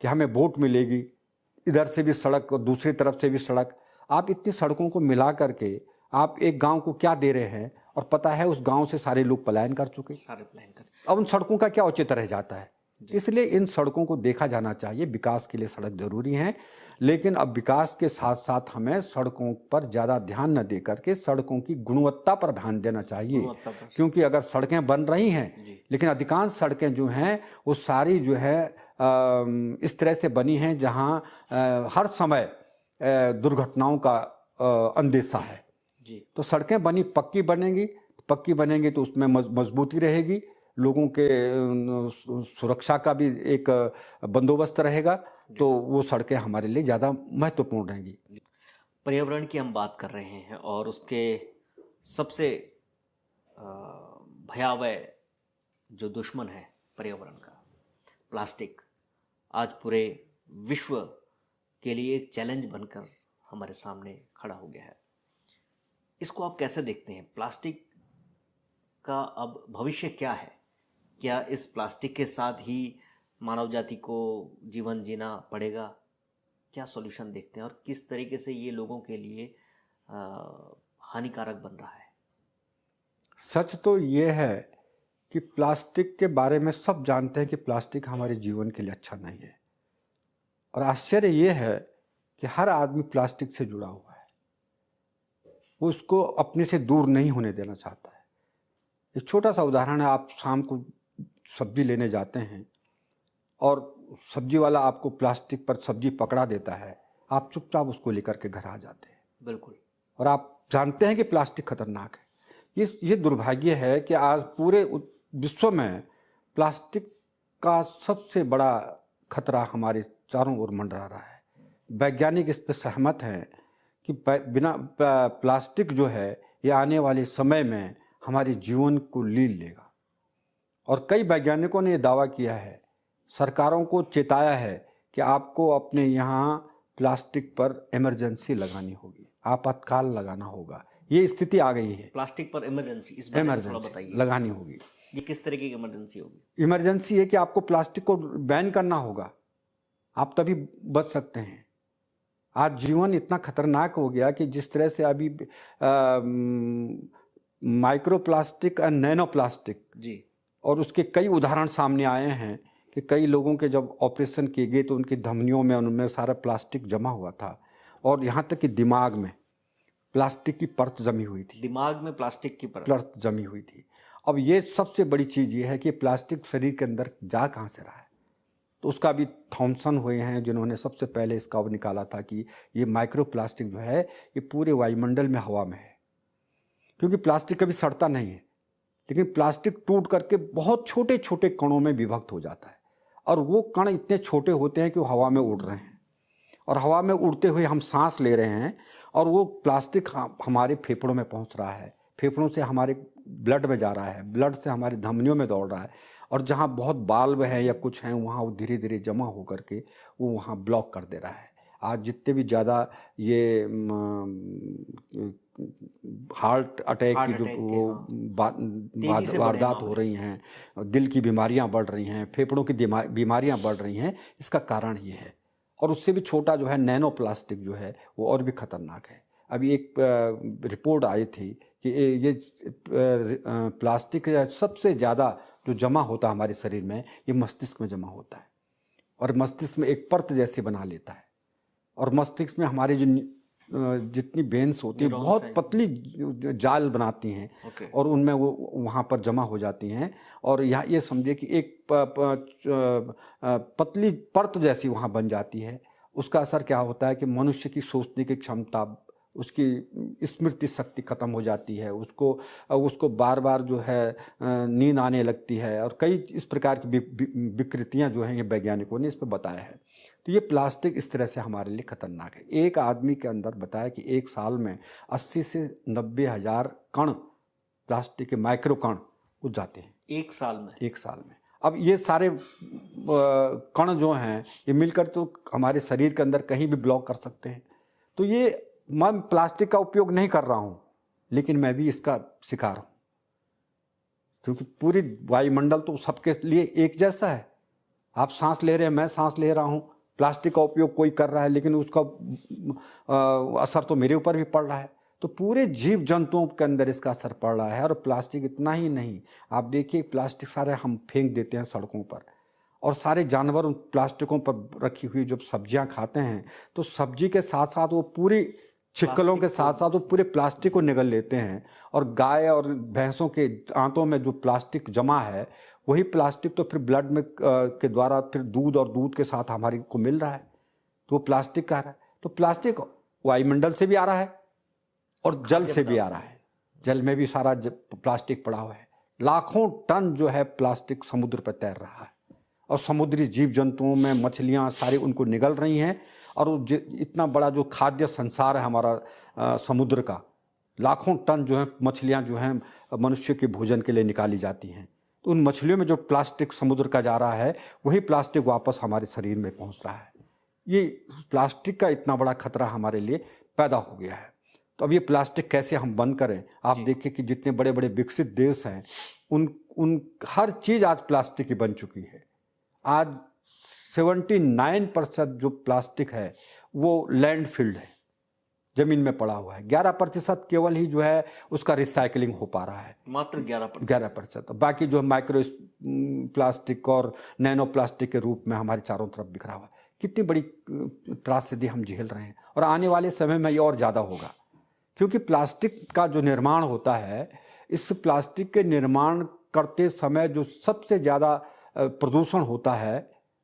कि हमें वोट मिलेगी, इधर से भी सड़क और दूसरी तरफ से भी सड़क। आप इतनी सड़कों को मिला करके आप एक गांव को क्या दे रहे हैं, और पता है उस गांव से सारे लोग पलायन कर चुके, सारे पलायन कर। अब उन सड़कों का क्या औचित्य रह जाता है? इसलिए इन सड़कों को देखा जाना चाहिए। विकास के लिए सड़क जरूरी है, लेकिन अब विकास के साथ साथ हमें सड़कों पर ज़्यादा ध्यान न दे करके सड़कों की गुणवत्ता पर ध्यान देना चाहिए। क्योंकि अगर सड़कें बन रही हैं, लेकिन अधिकांश सड़कें जो हैं वो सारी जो है इस तरह से बनी हैं जहां हर समय दुर्घटनाओं का अंदेशा है। तो सड़कें पक्की बनेंगी तो उसमें मजबूती रहेगी, लोगों के सुरक्षा का भी एक बंदोबस्त रहेगा, तो वो सड़कें हमारे लिए ज़्यादा महत्वपूर्ण रहेंगी। पर्यावरण की हम बात कर रहे हैं और उसके सबसे भयावह जो दुश्मन है पर्यावरण का, प्लास्टिक, आज पूरे विश्व के लिए एक चैलेंज बनकर हमारे सामने खड़ा हो गया है। इसको आप कैसे देखते हैं? प्लास्टिक का अब भविष्य क्या है? क्या इस प्लास्टिक के साथ ही मानव जाति को जीवन जीना पड़ेगा? क्या सॉल्यूशन देखते हैं और किस तरीके से ये लोगों के लिए हानिकारक बन रहा है? सच तो ये है कि प्लास्टिक के बारे में सब जानते हैं कि प्लास्टिक हमारे जीवन के लिए अच्छा नहीं है, और आश्चर्य ये है कि हर आदमी प्लास्टिक से जुड़ा हुआ है, वो उसको अपने से दूर नहीं होने देना चाहता है। एक छोटा सा उदाहरण है, आप शाम को सब्जी लेने जाते हैं और सब्जी वाला आपको प्लास्टिक पर सब्जी पकड़ा देता है, आप चुपचाप उसको लेकर के घर आ जाते हैं। बिल्कुल। और आप जानते हैं कि प्लास्टिक खतरनाक है। ये दुर्भाग्य है कि आज पूरे विश्व में प्लास्टिक का सबसे बड़ा खतरा हमारे चारों ओर मंडरा रहा है। वैज्ञानिक इस पर सहमत हैं कि बिना प्लास्टिक जो है ये आने वाले समय में हमारे जीवन को लील लेगा, और कई वैज्ञानिकों ने ये दावा किया है, सरकारों को चेताया है कि आपको अपने यहाँ प्लास्टिक पर इमरजेंसी लगानी होगी, आपातकाल लगाना होगा। ये स्थिति आ गई है। प्लास्टिक पर इमरजेंसी, इस बारे में थोड़ा बताइए। लगानी होगी। ये किस तरीके की इमरजेंसी होगी? इमरजेंसी है कि आपको प्लास्टिक को बैन करना होगा, आप तभी बच सकते हैं। आज जीवन इतना खतरनाक हो गया कि जिस तरह से अभी माइक्रो प्लास्टिक और नैनो प्लास्टिक जी, और उसके कई उदाहरण सामने आए हैं कि कई लोगों के जब ऑपरेशन किए गए तो उनकी धमनियों में उनमें सारा प्लास्टिक जमा हुआ था, और यहाँ तक कि दिमाग में प्लास्टिक की परत जमी हुई थी। दिमाग में प्लास्टिक की परत जमी हुई थी। अब ये सबसे बड़ी चीज़ ये है कि प्लास्टिक शरीर के अंदर जा कहाँ से रहा है, तो उसका भी थॉमसन हुए हैं जिन्होंने सबसे पहले इसका निकाला था कि ये माइक्रो प्लास्टिक जो है ये पूरे वायुमंडल में, हवा में है। क्योंकि प्लास्टिक कभी सड़ता नहीं है, लेकिन प्लास्टिक टूट करके बहुत छोटे छोटे कणों में विभक्त हो जाता है, और वो कण इतने छोटे होते हैं कि वो हवा में उड़ रहे हैं, और हवा में उड़ते हुए हम सांस ले रहे हैं, और वो प्लास्टिक हमारे फेफड़ों में पहुंच रहा है, फेफड़ों से हमारे ब्लड में जा रहा है, ब्लड से हमारी धमनियों में दौड़ रहा है, और जहाँ बहुत बाल्ब हैं या कुछ हैं वहाँ वो धीरे धीरे जमा होकर के वो वहाँ ब्लॉक कर दे रहा है। आज जितने भी ज़्यादा ये हार्ट अटैक की जो वो वारदात हो रही हैं, दिल की बीमारियां बढ़ रही हैं, फेफड़ों की बीमारियां बढ़ रही हैं, इसका कारण ये है। और उससे भी छोटा जो है नैनो प्लास्टिक जो है वो और भी खतरनाक है। अभी एक रिपोर्ट आई थी कि ये प्लास्टिक सबसे ज़्यादा जो जमा होता है हमारे शरीर में, ये मस्तिष्क में जमा होता है, और मस्तिष्क में एक परत जैसे बना लेता है, और मस्तिष्क में हमारे जो जितनी वेन्स होती हैं बहुत पतली जाल बनाती हैं, और उनमें वो वहाँ पर जमा हो जाती हैं, और यहाँ ये समझिए कि एक पतली परत जैसी वहाँ बन जाती है। उसका असर क्या होता है कि मनुष्य की सोचने की क्षमता, उसकी स्मृति शक्ति खत्म हो जाती है, उसको बार बार जो है नींद आने लगती है, और कई इस प्रकार की विकृतियाँ जो हैं ये वैज्ञानिकों ने इस पर बताया है। तो ये प्लास्टिक इस तरह से हमारे लिए खतरनाक है। एक आदमी के अंदर बताया कि एक साल में 80 से 90 हज़ार कण प्लास्टिक के माइक्रो कण उठ जाते हैं। एक साल में? एक साल में। अब ये सारे कण जो हैं ये मिलकर तो हमारे शरीर के अंदर कहीं भी ब्लॉक कर सकते हैं। तो ये मैं प्लास्टिक का उपयोग नहीं कर रहा हूँ, लेकिन मैं भी इसका शिकार हूँ, क्योंकि पूरी वायुमंडल तो सबके लिए एक जैसा है। आप सांस ले रहे हैं, मैं सांस ले रहा हूँ, प्लास्टिक का उपयोग कोई कर रहा है, लेकिन उसका असर तो मेरे ऊपर भी पड़ रहा है। तो पूरे जीव जंतुओं के अंदर इसका असर पड़ रहा है। और प्लास्टिक इतना ही नहीं, आप देखिए प्लास्टिक सारे हम फेंक देते हैं सड़कों पर, और सारे जानवर उन प्लास्टिकों पर रखी हुई जब सब्जियां खाते हैं तो सब्जी के साथ साथ वो पूरी छिक्कलों के साथ साथ वो पूरे प्लास्टिक को निगल लेते हैं, और गाय और भैंसों के आंतों में जो प्लास्टिक जमा है वही प्लास्टिक तो फिर ब्लड में के द्वारा फिर दूध और दूध के साथ हमारी को मिल रहा है, तो वो प्लास्टिक का रहा है। तो प्लास्टिक वायुमंडल से भी आ रहा है और जल से भी आ रहा है, जल में भी सारा प्लास्टिक पड़ा हुआ है। लाखों टन जो है प्लास्टिक समुद्र पर तैर रहा है, और समुद्री जीव जंतुओं में मछलियां सारी उनको निगल रही हैं, और इतना बड़ा जो खाद्य संसार है हमारा समुद्र का, लाखों टन जो है मछलियां जो हैं मनुष्य के भोजन के लिए निकाली जाती हैं। तो उन मछलियों में जो प्लास्टिक समुद्र का जा रहा है वही प्लास्टिक वापस हमारे शरीर में पहुंच रहा है। ये प्लास्टिक का इतना बड़ा खतरा हमारे लिए पैदा हो गया है। तो अब ये प्लास्टिक कैसे हम बंद करें? आप देखिए कि जितने बड़े बड़े विकसित देश हैं उन हर चीज़ आज प्लास्टिक की बन चुकी है। आज 79% जो प्लास्टिक है वो लैंडफिल्ड है, जमीन में पड़ा हुआ है। 11% केवल ही जो है उसका रिसाइकलिंग हो पा रहा है, मात्र 11%। बाकी जो माइक्रो प्लास्टिक और नैनो प्लास्टिक के रूप में हमारे चारों तरफ बिखरा हुआ है। कितनी बड़ी त्रासदी हम झेल रहे हैं, और आने वाले समय में ये और ज़्यादा होगा, क्योंकि प्लास्टिक का जो निर्माण होता है, इस प्लास्टिक के निर्माण करते समय जो सबसे ज़्यादा प्रदूषण होता है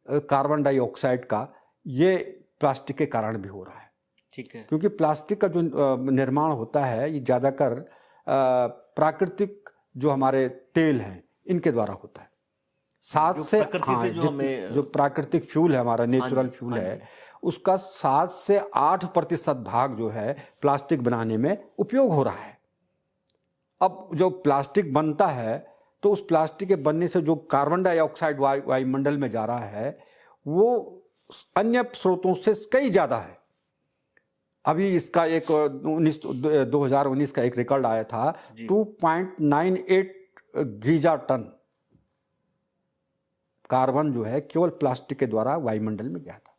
कार्बन डाइऑक्साइड का, ये प्लास्टिक के कारण भी हो रहा है। ठीक है। क्योंकि प्लास्टिक का जो निर्माण होता है ये ज़्यादातर प्राकृतिक जो हमारे तेल हैं इनके द्वारा होता है। 7 से जो प्राकृतिक फ्यूल है हमारा, नेचुरल फ्यूल है, उसका 7 से 8% भाग जो है प्लास्टिक बनाने में उपयोग हो रहा है। अब जो प्लास्टिक बनता है तो उस प्लास्टिक के बनने से जो कार्बन डाइऑक्साइड वायुमंडल में जा रहा है वो अन्य स्रोतों से कई ज़्यादा है। अभी इसका एक 2019 का एक रिकॉर्ड आया था, 2.98 गीजा टन कार्बन जो है केवल प्लास्टिक के द्वारा वायुमंडल में गया था।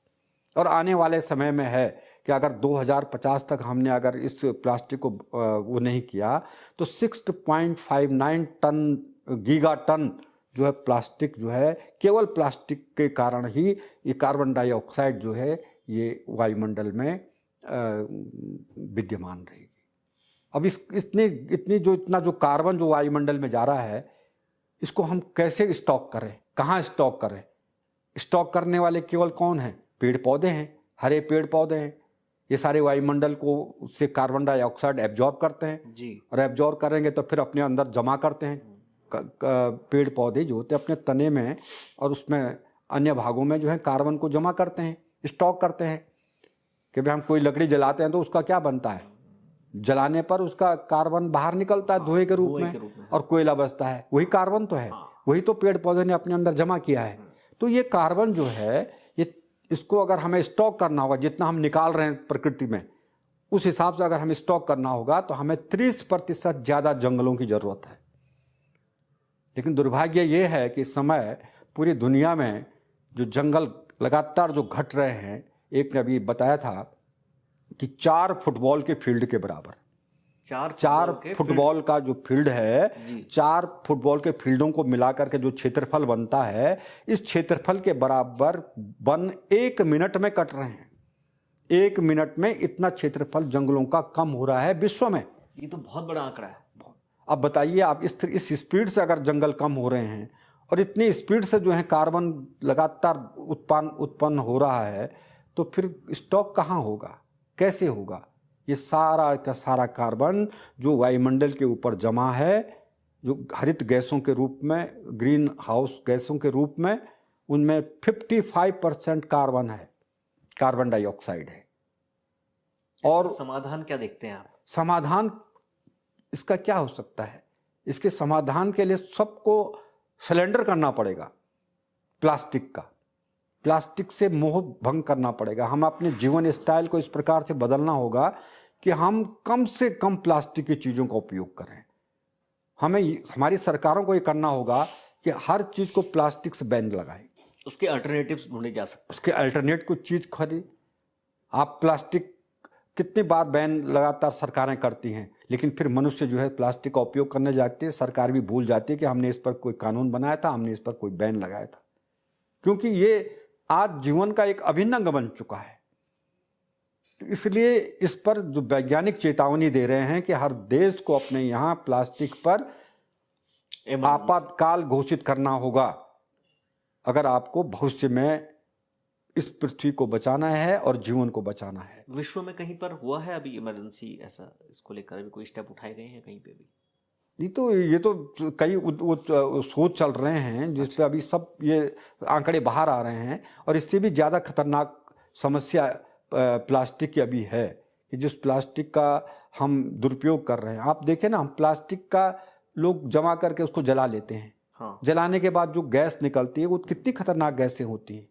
और आने वाले समय में है कि अगर 2050 तक हमने अगर इस प्लास्टिक को वो नहीं किया तो 6.59 टन गीगा टन जो है प्लास्टिक जो है केवल प्लास्टिक के कारण ही ये कार्बन डाइऑक्साइड जो है ये वायुमंडल में विद्यमान रहेगी। अब इतना जो कार्बन जो वायुमंडल में जा रहा है इसको हम कैसे स्टॉक करें, कहाँ स्टॉक करें? स्टॉक करने वाले केवल कौन हैं? पेड़ पौधे हैं, हरे पेड़ पौधे हैं। ये सारे वायुमंडल को उससे कार्बन डाइऑक्साइड एब्जॉर्ब करते हैं जी, और एब्जॉर्ब करेंगे तो फिर अपने अंदर जमा करते हैं। पेड़ पौधे जो होते हैं अपने तने में और उसमें अन्य भागों में जो है कार्बन को जमा करते हैं, स्टॉक करते हैं। कि भाई हम कोई लकड़ी जलाते हैं तो उसका क्या बनता है? जलाने पर उसका कार्बन बाहर निकलता है धुएं के रूप में और कोयला बचता है, वही कार्बन तो है, वही तो पेड़ पौधे ने अपने अंदर जमा किया है। तो ये कार्बन जो है ये इसको अगर हमें स्टॉक करना होगा, जितना हम निकाल रहे हैं प्रकृति में उस हिसाब से अगर हमें स्टॉक करना होगा तो हमें 30% ज़्यादा जंगलों की ज़रूरत है। लेकिन दुर्भाग्य ये है कि इस समय पूरी दुनिया में जो जंगल लगातार जो घट रहे हैं, एक ने अभी बताया था कि 4 फुटबॉल के फील्ड के बराबर, 4 फुटबॉल का जो फील्ड है, 4 फुटबॉल के फील्डों को मिलाकर के जो क्षेत्रफल बनता है, इस क्षेत्रफल के बराबर वन 1 मिनट में कट रहे हैं। 1 मिनट में इतना क्षेत्रफल जंगलों का कम हो रहा है विश्व में। ये तो बहुत बड़ा आंकड़ा है। अब बताइए आप, इस स्पीड से अगर जंगल कम हो रहे हैं और इतनी स्पीड से जो है कार्बन लगातार उत्पन्न हो रहा है, तो फिर स्टॉक कहाँ होगा, कैसे होगा? ये सारा का सारा कार्बन जो वायुमंडल के ऊपर जमा है, जो हरित गैसों के रूप में, ग्रीन हाउस गैसों के रूप में, उनमें 55% कार्बन है, कार्बन डाइऑक्साइड है। और समाधान क्या देखते हैं आप? समाधान इसका क्या हो सकता है? इसके समाधान के लिए सबको सरेंडर करना पड़ेगा प्लास्टिक का, प्लास्टिक से मोह भंग करना पड़ेगा। हम अपने जीवन स्टाइल को इस प्रकार से बदलना होगा कि हम कम से कम प्लास्टिक की चीज़ों का उपयोग करें। हमें हमारी सरकारों को ये करना होगा कि हर चीज़ को प्लास्टिक से बैन लगाएं। उसके अल्टरनेटिव्स ढूंढे जा सकते हैं। उसके अल्टरनेट कुछ चीज़ खरीद। आप प्लास्टिक कितनी बार बैन लगातार सरकारें करती हैं, लेकिन फिर मनुष्य जो है प्लास्टिक का उपयोग करने जाते हैं, सरकार भी भूल जाती है कि हमने इस पर कोई कानून बनाया था, हमने इस पर कोई बैन लगाया था। क्योंकि ये आज जीवन का एक अभिन्न अंग बन चुका है। तो इसलिए इस पर जो वैज्ञानिक चेतावनी दे रहे हैं कि हर देश को अपने यहाँ प्लास्टिक पर आपातकाल घोषित करना होगा, अगर आपको भविष्य में इस पृथ्वी को बचाना है और जीवन को बचाना है। विश्व में कहीं पर हुआ है अभी इमरजेंसी ऐसा, इसको लेकर अभी कोई स्टेप उठाए गए हैं कहीं पे भी? नहीं, तो ये तो कई शोध चल रहे हैं जिस पे अभी सब ये आंकड़े बाहर आ रहे हैं। और इससे भी ज़्यादा खतरनाक समस्या प्लास्टिक की अभी है कि जिस प्लास्टिक का हम दुरुपयोग कर रहे हैं। आप देखें ना, हम प्लास्टिक का लोग जमा करके उसको जला लेते हैं। हाँ। जलाने के बाद जो गैस निकलती है वो कितनी खतरनाक गैसें होती हैं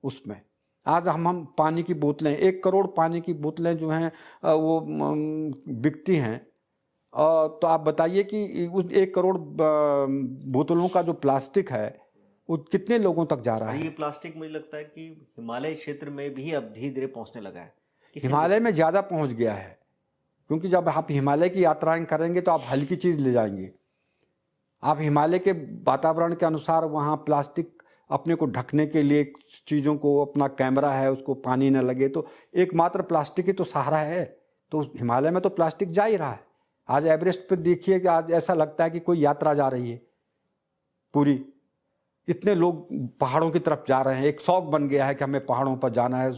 उसमें। आज हम पानी की बोतलें, 1 करोड़ पानी की बोतलें जो हैं वो बिकती हैं। तो आप बताइए कि उस 1 करोड़ बोतलों का जो प्लास्टिक है वो कितने लोगों तक जा रहा है। ये प्लास्टिक मुझे लगता है कि हिमालय क्षेत्र में भी अब धीरे धीरे पहुंचने लगा है। हिमालय में ज़्यादा पहुंच गया है, क्योंकि जब आप हिमालय की यात्राएं करेंगे तो आप हल्की चीज़ ले जाएंगे। आप हिमालय के वातावरण के अनुसार वहाँ प्लास्टिक अपने को ढकने के लिए चीज़ों को, अपना कैमरा है उसको पानी न लगे, तो एकमात्र प्लास्टिक ही तो सहारा है। तो हिमालय में तो प्लास्टिक जा ही रहा है। आज एवरेस्ट पे देखिए कि आज ऐसा लगता है कि कोई यात्रा जा रही है पूरी। इतने लोग पहाड़ों की तरफ जा रहे हैं, एक शौक बन गया है कि हमें पहाड़ों पर जाना है,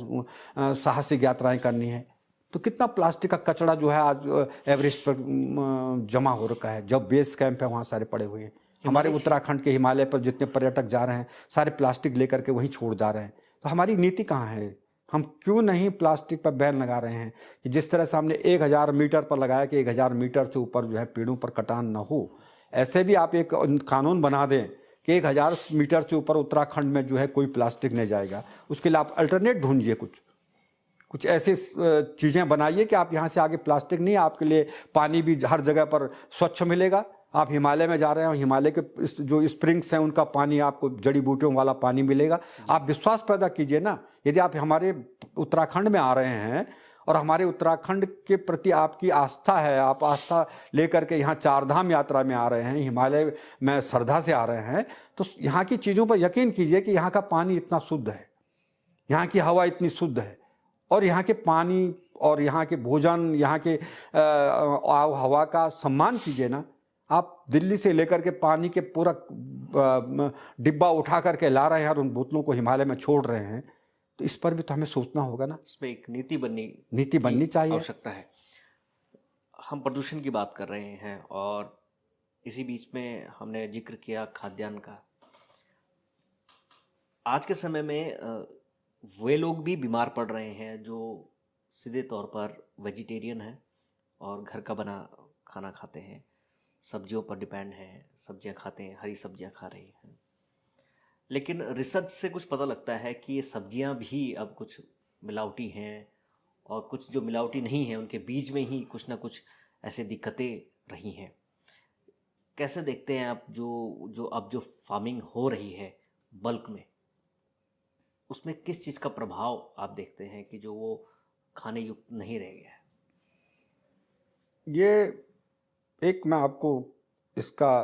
साहसिक यात्राएं करनी है। तो कितना प्लास्टिक का कचरा जो है आज एवरेस्ट पर जमा हो रखा है। जब बेस कैंप है वहाँ सारे पड़े हुए हैं। हमारे उत्तराखंड के हिमालय पर जितने पर्यटक जा रहे हैं सारे प्लास्टिक लेकर के वहीं छोड़ जा रहे हैं। तो हमारी नीति कहाँ है? हम क्यों नहीं प्लास्टिक पर बैन लगा रहे हैं कि जिस तरह से हमने 1000 मीटर पर लगाया कि 1000 मीटर से ऊपर जो है पेड़ों पर कटान न हो, ऐसे भी आप एक कानून बना दें कि 1000 मीटर से ऊपर उत्तराखंड में जो है कोई प्लास्टिक नहीं जाएगा। उसके लिए आप अल्टरनेट ढूंढिए, कुछ ऐसी चीज़ें बनाइए कि आप यहाँ से आगे प्लास्टिक नहीं, आपके लिए पानी भी हर जगह पर स्वच्छ मिलेगा। आप हिमालय में जा रहे हैं और हिमालय के जो स्प्रिंग्स हैं उनका पानी आपको जड़ी बूटियों वाला पानी मिलेगा। आप विश्वास पैदा कीजिए ना। यदि आप हमारे उत्तराखंड में आ रहे हैं और हमारे उत्तराखंड के प्रति आपकी आस्था है, आप आस्था लेकर के यहाँ 4 धाम यात्रा में आ रहे हैं, हिमालय में श्रद्धा से आ रहे हैं, तो यहाँ की चीज़ों पर यकीन कीजिए कि यहाँ का पानी इतना शुद्ध है, यहाँ की हवा इतनी शुद्ध है, और यहाँ के पानी और यहाँ के भोजन, यहाँ के हवा का सम्मान कीजिए ना। आप दिल्ली से लेकर के पानी के पूरा डिब्बा उठा करके ला रहे हैं और उन बोतलों को हिमालय में छोड़ रहे हैं, तो इस पर भी तो हमें सोचना होगा ना। इस पर एक नीति बननी चाहिए, आवश्यकता है। हम प्रदूषण की बात कर रहे हैं और इसी बीच में हमने जिक्र किया खाद्यान्न का। आज के समय में वे लोग भी बीमार पड़ रहे हैं जो सीधे तौर पर वेजिटेरियन हैं और घर का बना खाना खाते हैं, सब्जियों पर डिपेंड हैं, सब्जियां खाते हैं, हरी सब्जियां खा रही हैं। लेकिन रिसर्च से कुछ पता लगता है कि ये सब्जियां भी अब कुछ मिलावटी हैं और कुछ जो मिलावटी नहीं है उनके बीज में ही कुछ ना कुछ ऐसे दिक्कतें रही हैं। कैसे देखते हैं आप जो फार्मिंग हो रही है बल्क में, उसमें किस चीज़ का प्रभाव आप देखते हैं कि जो वो खाने युक्त नहीं रह गया है? ये एक मैं आपको इसका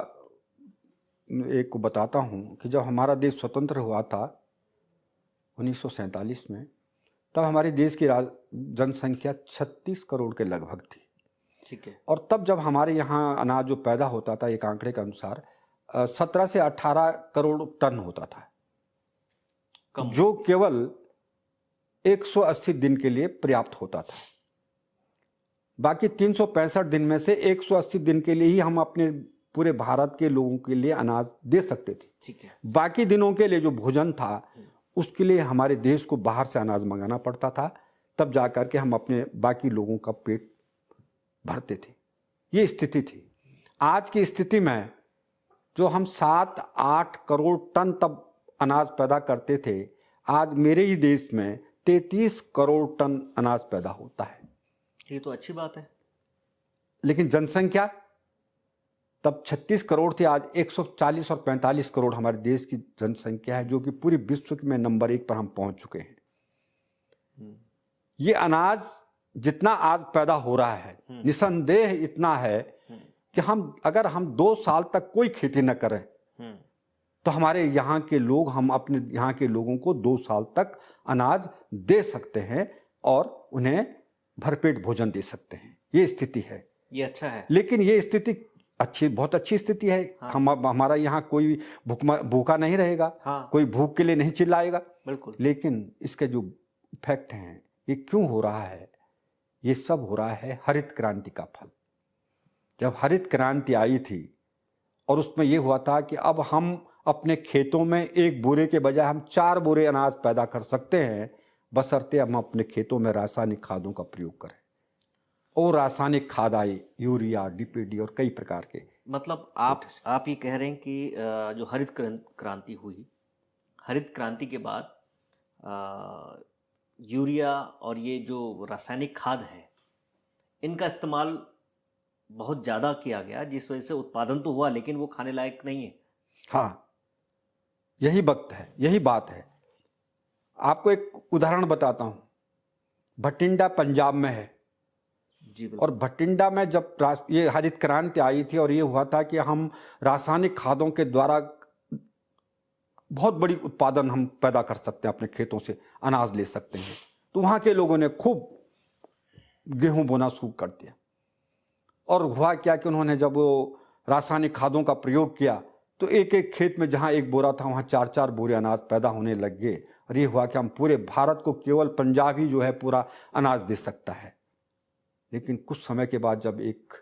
एक को बताता हूँ कि जब हमारा देश स्वतंत्र हुआ था 1947 में, तब हमारे देश की जनसंख्या 36 करोड़ के लगभग थी। ठीक है। और तब जब हमारे यहाँ अनाज जो पैदा होता था, एक आंकड़े के अनुसार 17 से 18 करोड़ टन होता था, जो केवल 180 दिन के लिए पर्याप्त होता था। बाकी 365 दिन में से 180 दिन के लिए ही हम अपने पूरे भारत के लोगों के लिए अनाज दे सकते थे। ठीक है। बाकी दिनों के लिए जो भोजन था उसके लिए हमारे देश को बाहर से अनाज मंगाना पड़ता था, तब जाकर के हम अपने बाकी लोगों का पेट भरते थे। ये स्थिति थी। आज की स्थिति में जो हम 7-8 करोड़ टन तब अनाज पैदा करते थे, आज मेरे ही देश में 33 करोड़ टन अनाज पैदा होता है। ये तो अच्छी बात है। लेकिन जनसंख्या तब 36 करोड़ थी, आज 140 और 45 करोड़ हमारे देश की जनसंख्या है, जो कि पूरी विश्व में नंबर 1 पर हम पहुंच चुके हैं। ये अनाज जितना आज पैदा हो रहा है, निसंदेह इतना है कि अगर हम 2 साल तक कोई खेती न करें तो हमारे यहाँ के लोग, हम अपने यहाँ के लोगों को 2 साल तक अनाज दे सकते हैं और उन्हें भरपेट भोजन दे सकते हैं। ये स्थिति है। ये अच्छा है। लेकिन ये स्थिति बहुत अच्छी स्थिति है। हाँ। हमारा यहाँ कोई भूखा नहीं रहेगा। हाँ। कोई भूख के लिए नहीं चिल्लाएगा। बिल्कुल। लेकिन इसके जो इफेक्ट हैं, ये क्यों हो रहा है? ये सब हो रहा है हरित क्रांति का फल। जब हरित क्रांति आई थी और उसमें यह हुआ था कि अब हम अपने खेतों में 1 बोरे के बजाय हम 4 बोरे अनाज पैदा कर सकते हैं, बशर्ते हम अपने खेतों में रासायनिक खादों का प्रयोग करें। और रासायनिक खाद आई, यूरिया, डीपीडी और कई प्रकार के। मतलब आप ये कह रहे हैं कि जो हरित क्रांति हुई, हरित क्रांति के बाद यूरिया और ये जो रासायनिक खाद है, इनका इस्तेमाल बहुत ज़्यादा किया गया, जिस वजह से उत्पादन तो हुआ लेकिन वो खाने लायक नहीं है। हाँ, यही वक्त है, यही बात है। आपको एक उदाहरण बताता हूँ। भटिंडा पंजाब में है जी बिल्कुल। और भटिंडा में जब ये हरित क्रांति आई थी और ये हुआ था कि हम रासायनिक खादों के द्वारा बहुत बड़ी उत्पादन हम पैदा कर सकते हैं, अपने खेतों से अनाज ले सकते हैं, तो वहाँ के लोगों ने खूब गेहूं बोना शुरू कर दिया। और हुआ क्या कि उन्होंने जब वो रासायनिक खादों का प्रयोग किया तो एक एक खेत में जहाँ 1 बोरा था वहाँ 4-4 बोरे अनाज पैदा होने लग गए। और ये हुआ कि हम पूरे भारत को केवल पंजाब ही जो है पूरा अनाज दे सकता है। लेकिन कुछ समय के बाद जब एक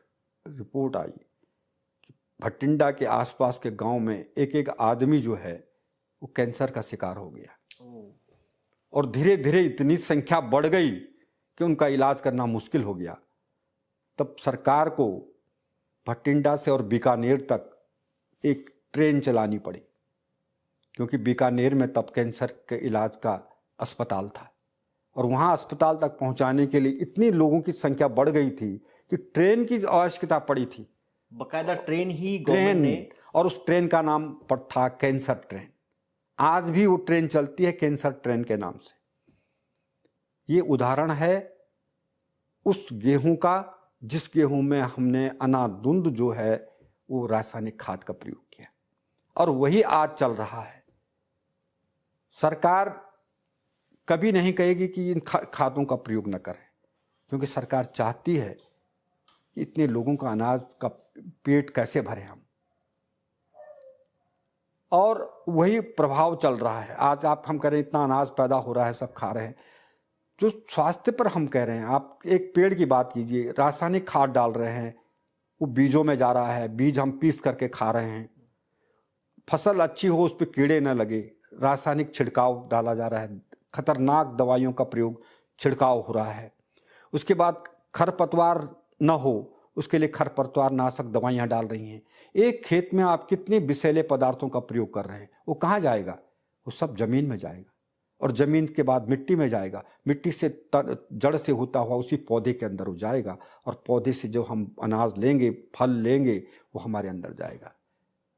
रिपोर्ट आई कि भटिंडा के आसपास के गांव में एक आदमी जो है वो कैंसर का शिकार हो गया, और धीरे धीरे इतनी संख्या बढ़ गई कि उनका इलाज करना मुश्किल हो गया। तब सरकार को भटिंडा से और बीकानेर तक एक ट्रेन चलानी पड़ी, क्योंकि बीकानेर में तब कैंसर के इलाज का अस्पताल था, और वहाँ अस्पताल तक पहुँचाने के लिए इतनी लोगों की संख्या बढ़ गई थी कि ट्रेन की आवश्यकता पड़ी थी। बकायदा ट्रेन ही गवर्नमेंट ने, और उस ट्रेन का नाम था कैंसर ट्रेन। आज भी वो ट्रेन चलती है कैंसर ट्रेन के नाम से। ये उदाहरण है उस गेहूं का जिस गेहूं में हमने अनाधुंध जो है वो रासायनिक खाद का प्रयोग किया, और वही आज चल रहा है। सरकार कभी नहीं कहेगी कि इन खादों का प्रयोग न करें, क्योंकि सरकार चाहती है कि इतने लोगों का अनाज का पेट कैसे भरे हम, और वही प्रभाव चल रहा है। आज हम कह रहे हैं इतना अनाज पैदा हो रहा है, सब खा रहे हैं। जो स्वास्थ्य पर हम कह रहे हैं, आप एक पेड़ की बात कीजिए, रासायनिक खाद डाल रहे हैं, वो बीजों में जा रहा है, बीज हम पीस करके खा रहे हैं। फसल अच्छी हो, उस पर कीड़े न लगे, रासायनिक छिड़काव डाला जा रहा है, खतरनाक दवाइयों का प्रयोग छिड़काव हो रहा है। उसके बाद खरपतवार न हो, उसके लिए खरपतवार नाशक दवाइयाँ डाल रही हैं। एक खेत में आप कितने विषैले पदार्थों का प्रयोग कर रहे हैं, वो कहाँ जाएगा? वो सब जमीन में जाएगा, और जमीन के बाद मिट्टी में जाएगा, मिट्टी से जड़ से होता हुआ उसी पौधे के अंदर हो जाएगा, और पौधे से जो हम अनाज लेंगे, फल लेंगे, वो हमारे अंदर जाएगा।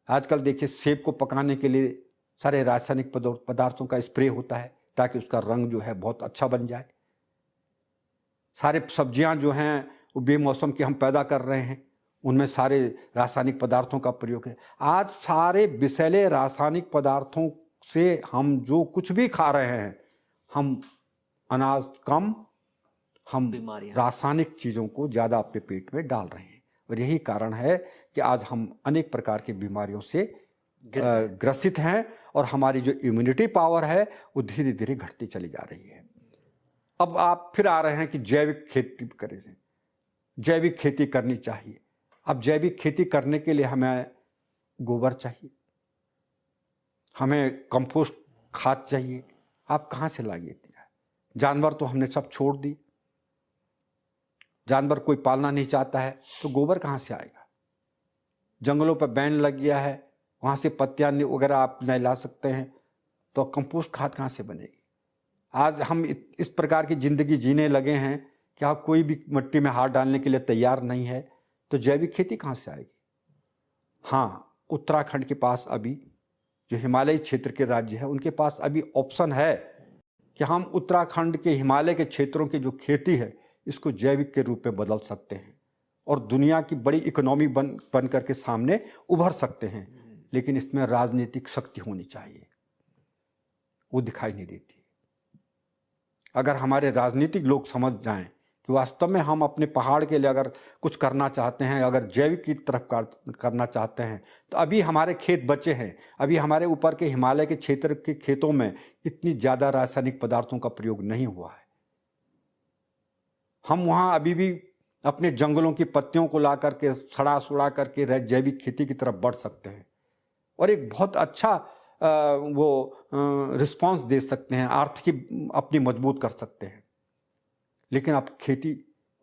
आजकल देखिए सेब को पकाने के लिए सारे रासायनिक पदार्थों का स्प्रे होता है ताकि उसका रंग जो है बहुत अच्छा बन जाए। सारे सब्जियां जो हैं वो बेमौसम के हम पैदा कर रहे हैं, उनमें सारे रासायनिक पदार्थों का प्रयोग है। आज सारे विषैले रासायनिक पदार्थों से हम जो कुछ भी खा रहे हैं, हम अनाज कम, हम रासायनिक चीज़ों को ज़्यादा अपने पेट में डाल रहे हैं, और यही कारण है कि आज हम अनेक प्रकार की बीमारियों से ग्रसित हैं, और हमारी जो इम्यूनिटी पावर है वो धीरे धीरे घटती चली जा रही है। अब आप फिर आ रहे हैं कि जैविक खेती करें, जैविक खेती करनी चाहिए। अब जैविक खेती करने के लिए हमें गोबर चाहिए, हमें कंपोस्ट खाद चाहिए। आप कहाँ से लाएंगे? जानवर तो हमने सब छोड़ दी, जानवर कोई पालना नहीं चाहता है, तो गोबर कहाँ से आएगा? जंगलों पर बैन लग गया है, वहाँ से पत्तियाँ वगैरह आप नहीं ला सकते हैं, तो कंपोस्ट खाद कहाँ से बनेगी? आज हम इस प्रकार की जिंदगी जीने लगे हैं कि आप कोई भी मिट्टी में हाथ डालने के लिए तैयार नहीं है, तो जैविक खेती कहाँ से आएगी? हाँ, उत्तराखंड के पास अभी जो हिमालयी क्षेत्र के राज्य हैं, उनके पास अभी ऑप्शन है कि हम उत्तराखंड के हिमालय के क्षेत्रों की जो खेती है इसको जैविक के रूप में बदल सकते हैं, और दुनिया की बड़ी इकोनॉमी बन करके सामने उभर सकते हैं। लेकिन इसमें राजनीतिक शक्ति होनी चाहिए, वो दिखाई नहीं देती। अगर हमारे राजनीतिक लोग समझ जाएं कि वास्तव में हम अपने पहाड़ के लिए अगर कुछ करना चाहते हैं, अगर जैविक की तरफ करना चाहते हैं, तो अभी हमारे खेत बचे हैं, अभी हमारे ऊपर के हिमालय के क्षेत्र के खेतों में इतनी ज़्यादा रासायनिक पदार्थों का प्रयोग नहीं हुआ है। हम वहाँ अभी भी अपने जंगलों की पत्तियों को ला करके सड़ा सुड़ा करके जैविक खेती की तरफ बढ़ सकते हैं और एक बहुत अच्छा रिस्पांस दे सकते हैं, आर्थिक अपनी मजबूत कर सकते हैं। लेकिन अब खेती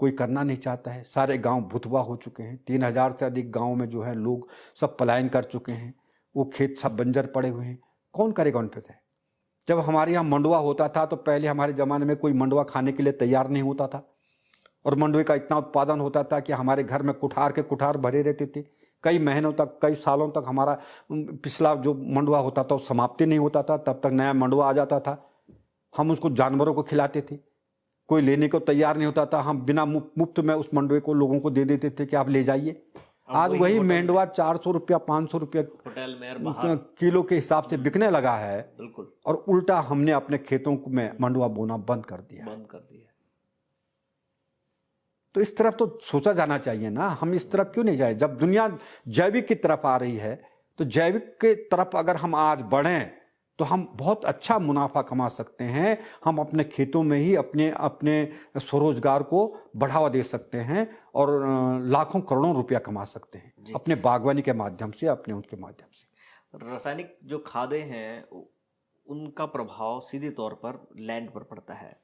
कोई करना नहीं चाहता है। सारे गांव भुतवा हो चुके हैं। 3000 से अधिक गांव में जो है लोग सब पलायन कर चुके हैं। वो खेत सब बंजर पड़े हुए हैं। कौन करेगा उन पे? जब हमारे यहाँ मंडुआ होता था तो पहले हमारे ज़माने में कोई मंडुआ खाने के लिए तैयार नहीं होता था और मंडुए का इतना उत्पादन होता था कि हमारे घर में कुठार के कुठार भरे रहते थे। कई महीनों तक, कई सालों तक हमारा पिछला जो मंडुआ होता था वो समाप्ति नहीं होता था, तब तक नया मंडुआ आ जाता था। हम उसको जानवरों को खिलाते थे, कोई लेने को तैयार नहीं होता था। हम बिना मुफ्त में उस मंडुए को लोगों को दे देते थे कि आप ले जाइए। आज वही मेंढवा 400 रुपया 500 रुपया किलो के हिसाब से बिकने लगा है। बिल्कुल। और उल्टा हमने अपने खेतों में मंडुआ बोना बंद कर दिया। तो इस तरफ तो सोचा जाना चाहिए ना, हम इस तरफ क्यों नहीं जाए? जब दुनिया जैविक की तरफ आ रही है तो जैविक के तरफ अगर हम आज बढ़ें तो हम बहुत अच्छा मुनाफा कमा सकते हैं। हम अपने खेतों में ही अपने स्वरोजगार को बढ़ावा दे सकते हैं और लाखों करोड़ों रुपया कमा सकते हैं अपने बागवानी के माध्यम से, अपने उनके माध्यम से। रासायनिक जो खादें हैं उनका प्रभाव सीधे तौर पर लैंड पर पड़ता है।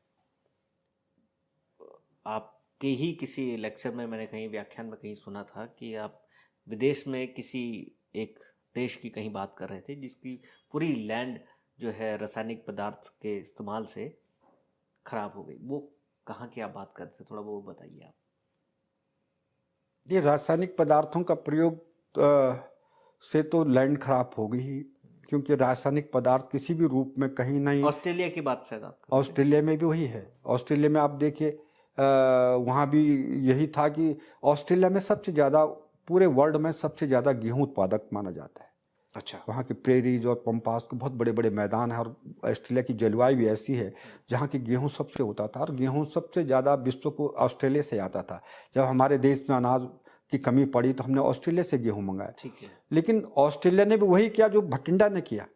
आपके ही किसी लेक्चर में मैंने कहीं व्याख्यान में कहीं सुना था कि आप विदेश में किसी एक देश की कहीं बात कर रहे थे जिसकी पूरी लैंड जो है रासायनिक पदार्थ के इस्तेमाल से खराब हो गई। वो कहाँ की आप बात कर रहे थे, थोड़ा वो बताइए आप। ये रासायनिक पदार्थों का प्रयोग से तो लैंड खराब हो गई ही, क्योंकि रासायनिक पदार्थ किसी भी रूप में कहीं नहीं। ऑस्ट्रेलिया की बात शायद आप, ऑस्ट्रेलिया में भी वही है। ऑस्ट्रेलिया में आप देखिए, वहाँ भी यही था कि ऑस्ट्रेलिया में सबसे ज़्यादा, पूरे वर्ल्ड में सबसे ज़्यादा गेहूं उत्पादक माना जाता है। अच्छा। वहाँ के प्रेरीज और पंपास के बहुत बड़े बड़े मैदान हैं और ऑस्ट्रेलिया की जलवायु भी ऐसी है जहाँ की गेहूं सबसे होता था और गेहूं सबसे ज़्यादा विश्व को ऑस्ट्रेलिया से आता था। जब हमारे देश में अनाज की कमी पड़ी तो हमने ऑस्ट्रेलिया से गेहूं मंगाया। ठीक है। लेकिन ऑस्ट्रेलिया ने भी वही किया जो भटिंडा ने किया।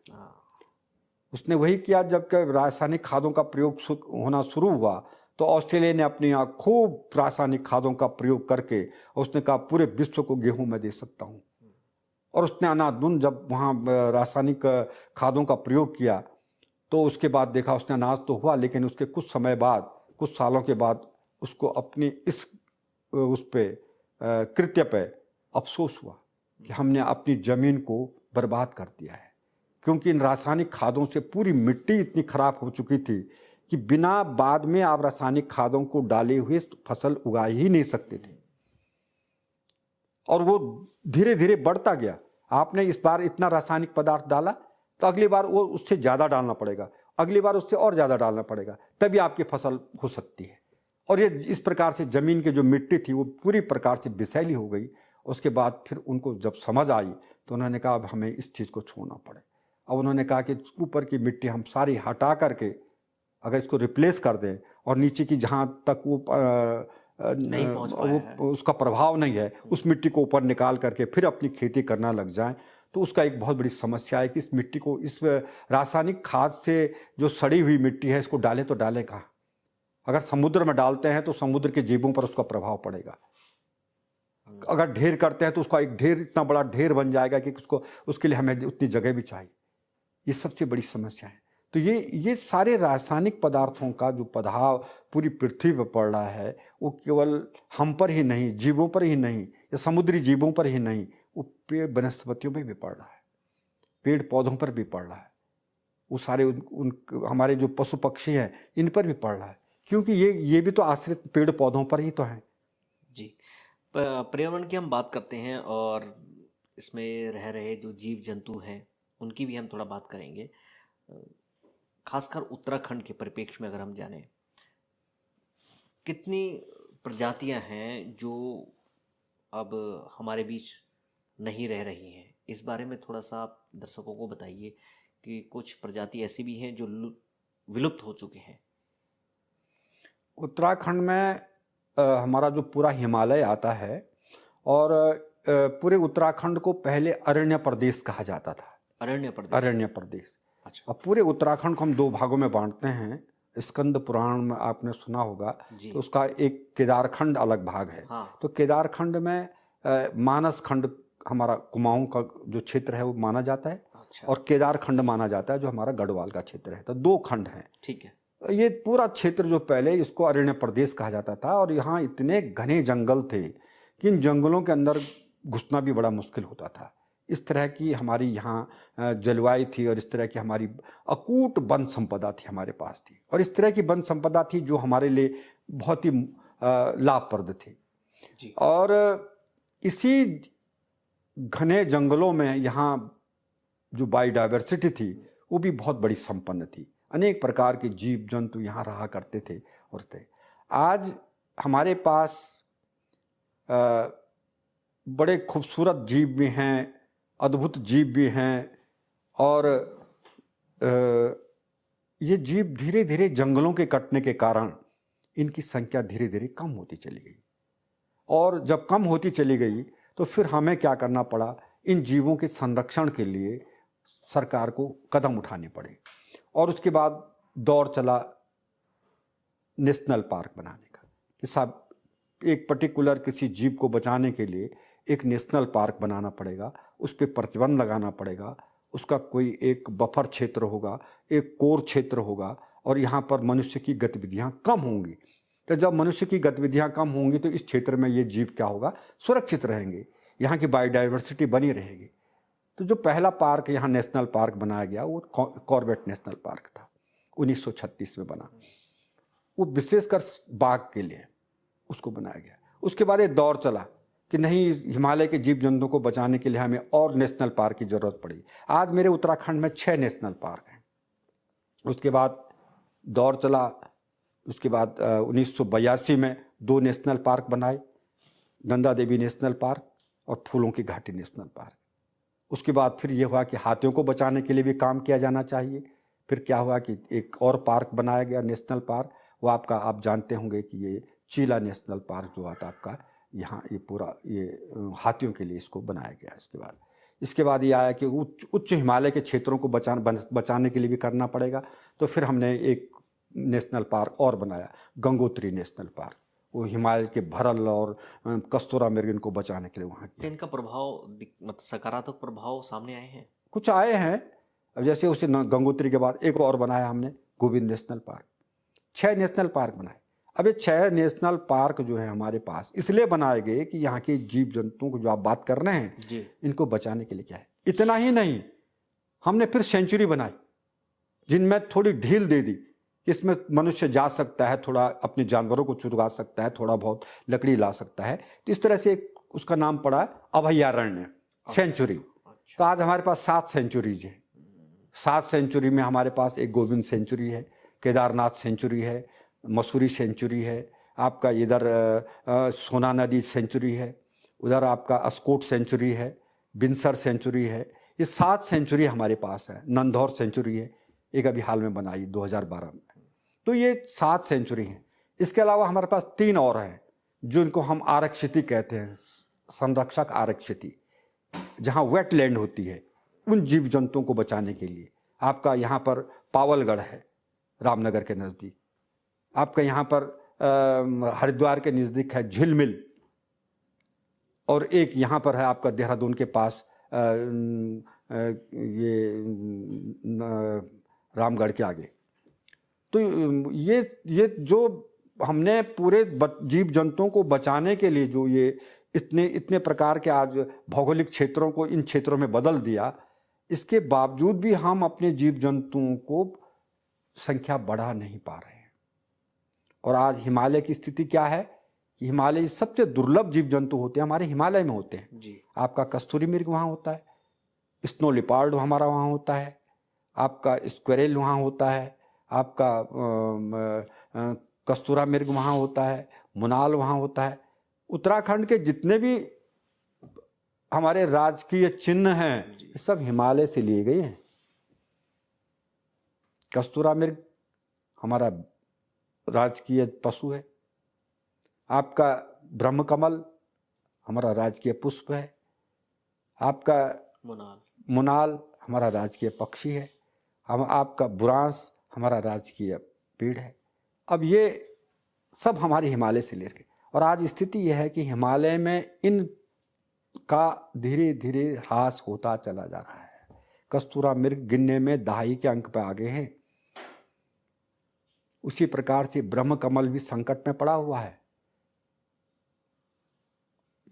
उसने वही किया। जब रासायनिक खादों का प्रयोग होना शुरू हुआ तो ऑस्ट्रेलिया ने अपनी यहाँ खूब रासायनिक खादों का प्रयोग करके उसने कहा पूरे विश्व को गेहूं मैं दे सकता हूँ। और उसने अनादुन जब वहाँ रासायनिक खादों का प्रयोग किया तो उसके बाद देखा उसने अनाज तो हुआ, लेकिन उसके कुछ समय बाद, कुछ सालों के बाद उसको अपनी उस पे कृत्य पे अफसोस हुआ कि हमने अपनी ज़मीन को बर्बाद कर दिया है। क्योंकि इन रासायनिक खादों से पूरी मिट्टी इतनी खराब हो चुकी थी कि बिना बाद में आप रासायनिक खादों को डाले हुए फसल उगा ही नहीं सकते थे और वो धीरे धीरे बढ़ता गया। आपने इस बार इतना रासायनिक पदार्थ डाला तो अगली बार वो उससे ज़्यादा डालना पड़ेगा, अगली बार उससे और ज़्यादा डालना पड़ेगा, तभी आपकी फसल हो सकती है। और ये इस प्रकार से ज़मीन की जो मिट्टी थी वो पूरी प्रकार से विषैली हो गई। उसके बाद फिर उनको जब समझ आई तो उन्होंने कहा अब हमें इस चीज़ को छोड़ना पड़े। अब उन्होंने कहा कि ऊपर की मिट्टी हम सारी हटा करके अगर इसको रिप्लेस कर दें और नीचे की जहाँ तक वो नहीं पहुंच पाया है, उसका प्रभाव नहीं है, उस मिट्टी को ऊपर निकाल करके फिर अपनी खेती करना लग जाएं, तो उसका एक बहुत बड़ी समस्या है कि इस मिट्टी को, इस रासायनिक खाद से जो सड़ी हुई मिट्टी है इसको डालें तो डालें कहाँ? अगर समुद्र में डालते हैं तो समुद्र के जीवों पर उसका प्रभाव पड़ेगा। अगर ढेर करते हैं तो उसका एक ढेर, इतना बड़ा ढेर बन जाएगा कि उसके लिए हमें उतनी जगह भी चाहिए। ये सबसे बड़ी समस्या है। तो ये सारे रासायनिक पदार्थों का जो प्रभाव पूरी पृथ्वी पर पड़ रहा है वो केवल हम पर ही नहीं, जीवों पर ही नहीं, या समुद्री जीवों पर ही नहीं, वो पेड़ वनस्पतियों में भी पड़ रहा है, पेड़ पौधों पर भी पड़ रहा है, वो सारे हमारे जो पशु पक्षी हैं इन पर भी पड़ रहा है, क्योंकि ये भी तो आश्रित पेड़ पौधों पर ही तो हैं। जी, पर्यावरण की हम बात करते हैं और इसमें रह रहे जो जीव जंतु हैं उनकी भी हम थोड़ा बात करेंगे। खासकर उत्तराखंड के परिप्रेक्ष्य में अगर हम जानें, कितनी प्रजातियां हैं जो अब हमारे बीच नहीं रह रही हैं इस बारे में थोड़ा सा आप दर्शकों को बताइए कि कुछ प्रजाति ऐसी भी हैं जो विलुप्त हो चुके हैं। उत्तराखंड में हमारा जो पूरा हिमालय आता है और पूरे उत्तराखंड को पहले अरण्य प्रदेश कहा जाता था। अरण्य प्रदेश। अच्छा। और पूरे उत्तराखंड को हम दो भागों में बांटते हैं। स्कंद पुराण में आपने सुना होगा, तो उसका एक केदारखंड अलग भाग है। हाँ। तो केदारखंड में मानस खंड हमारा कुमाऊं का जो क्षेत्र है वो माना जाता है। अच्छा। और केदारखंड माना जाता है जो हमारा गढ़वाल का क्षेत्र है। तो दो खंड हैं। ठीक है। ये पूरा क्षेत्र जो पहले इसको अरण्य प्रदेश कहा जाता था और यहाँ इतने घने जंगल थे कि इन जंगलों के अंदर घुसना भी बड़ा मुश्किल होता था। इस तरह की हमारी यहाँ जलवायु थी और इस तरह की हमारी अकूट वन संपदा थी हमारे पास थी। और इस तरह की वन संपदा थी जो हमारे लिए बहुत ही लाभप्रद थी जी। और इसी घने जंगलों में यहाँ जो बायोडाइवर्सिटी थी वो भी बहुत बड़ी संपन्न थी। अनेक प्रकार के जीव जंतु यहाँ रहा करते थे और थे। आज हमारे पास बड़े खूबसूरत जीव भी हैं, अद्भुत जीव भी हैं और ये जीव धीरे धीरे जंगलों के कटने के कारण इनकी संख्या धीरे धीरे कम होती चली गई। और जब कम होती चली गई तो फिर हमें क्या करना पड़ा, इन जीवों के संरक्षण के लिए सरकार को कदम उठाने पड़े। और उसके बाद दौर चला नेशनल पार्क बनाने का कि साहब एक पर्टिकुलर किसी जीव को बचाने के लिए एक नेशनल पार्क बनाना पड़ेगा, उस पर प्रतिबंध लगाना पड़ेगा, उसका कोई एक बफर क्षेत्र होगा, एक कोर क्षेत्र होगा और यहाँ पर मनुष्य की गतिविधियाँ कम होंगी। तो जब मनुष्य की गतिविधियाँ कम होंगी तो इस क्षेत्र में ये जीव क्या होगा, सुरक्षित रहेंगे, यहाँ की बायोडाइवर्सिटी बनी रहेगी। तो जो पहला पार्क यहाँ नेशनल पार्क बनाया गया वो कॉर्बेट नेशनल पार्क था, 1936 में बना। वो विशेषकर बाघ के लिए उसको बनाया गया। उसके बाद एक दौर चला कि नहीं, हिमालय के जीव जंतुओं को बचाने के लिए हमें और नेशनल पार्क की ज़रूरत पड़ी। आज मेरे उत्तराखंड में 6 नेशनल पार्क हैं। उसके बाद दौर चला, उसके बाद 1982 में 2 नेशनल पार्क बनाए, नंदा देवी नेशनल पार्क और फूलों की घाटी नेशनल पार्क। उसके बाद फिर ये हुआ कि हाथियों को बचाने के लिए भी काम किया जाना चाहिए। फिर क्या हुआ कि एक और पार्क बनाया गया नेशनल पार्क, वो आपका आप जानते होंगे कि ये चीला नेशनल पार्क जो आता आपका यहाँ, ये पूरा ये हाथियों के लिए इसको बनाया गया। इसके बाद ये आया कि उच्च हिमालय के क्षेत्रों को बचाने के लिए भी करना पड़ेगा। तो फिर हमने एक नेशनल पार्क और बनाया, गंगोत्री नेशनल पार्क। वो हिमालय के भरल और कस्तूरा मृग को बचाने के लिए वहाँ की। इनका प्रभाव मतलब सकारात्मक प्रभाव सामने आए हैं? कुछ आए हैं। अब जैसे उसे गंगोत्री के बाद एक और बनाया हमने, Govind national park. 6 national park बनाए। अब ये 6 नेशनल पार्क जो है हमारे पास इसलिए बनाए गए कि यहाँ के जीव जंतुओं को जो आप बात कर रहे हैं जी, इनको बचाने के लिए क्या है। इतना ही नहीं, हमने फिर सेंचुरी बनाई जिनमें थोड़ी ढील दे दी, इसमें मनुष्य जा सकता है, थोड़ा अपने जानवरों को चुरा सकता है, थोड़ा बहुत लकड़ी ला सकता है। तो इस तरह से उसका नाम पड़ा अभयारण्य सेंचुरी। तो आज हमारे पास 7 सेंचुरीज हैं। 7 सेंचुरी में हमारे पास एक गोविंद सेंचुरी है, केदारनाथ सेंचुरी है, मसूरी सेंचुरी है, आपका इधर सोना नदी सेंचुरी है, उधर आपका अस्कोट सेंचुरी है, बिनसर सेंचुरी है। ये 7 सेंचुरी हमारे पास है। नंदौर सेंचुरी है, एक अभी हाल में बनाई 2012 में। तो ये 7 सेंचुरी हैं। इसके अलावा हमारे पास 3 और हैं जो इनको हम आरक्षिति कहते हैं, संरक्षक आरक्षिति, जहाँ वेटलैंड होती है उन जीव जंतुओं को बचाने के लिए। आपका यहाँ पर पावलगढ़ है रामनगर के नज़दीक, आपका यहाँ पर हरिद्वार के नज़दीक है झिलमिल, और एक यहाँ पर है आपका देहरादून के पास ये रामगढ़ के आगे। तो ये जो हमने पूरे जीव जंतुओं को बचाने के लिए जो ये इतने प्रकार के आज भौगोलिक क्षेत्रों को इन क्षेत्रों में बदल दिया, इसके बावजूद भी हम अपने जीव जंतुओं को संख्या बढ़ा नहीं पा रहे हैं। और आज हिमालय की स्थिति क्या है कि हिमालय सबसे दुर्लभ जीव जंतु होते हैं हमारे हिमालय में होते हैं जी। आपका आपका कस्तूरी मृग वहाँ होता है, स्नो लिपार्ड हमारा वहाँ होता है, आपका स्क्वेरेल वहाँ होता है, आपका कस्तूरा मृग वहाँ होता है, मुनाल वहाँ होता है। उत्तराखंड के जितने भी हमारे राजकीय चिन्ह हैं, ये सब हिमालय से लिए गए हैं। कस्तूरा मृग हमारा राजकीय पशु है। आपका ब्रह्मकमल हमारा राजकीय पुष्प है। आपका मुनाल हमारा राजकीय पक्षी है। हम आपका बुरांस हमारा राजकीय पेड़ है। अब ये सब हमारे हिमालय से लेकर, और आज स्थिति यह है कि हिमालय में इन का धीरे धीरे ह्रास होता चला जा रहा है। कस्तूरा मृग गिनने में दहाई के अंक पे आगे हैं। उसी प्रकार से ब्रह्मकमल भी संकट में पड़ा हुआ है।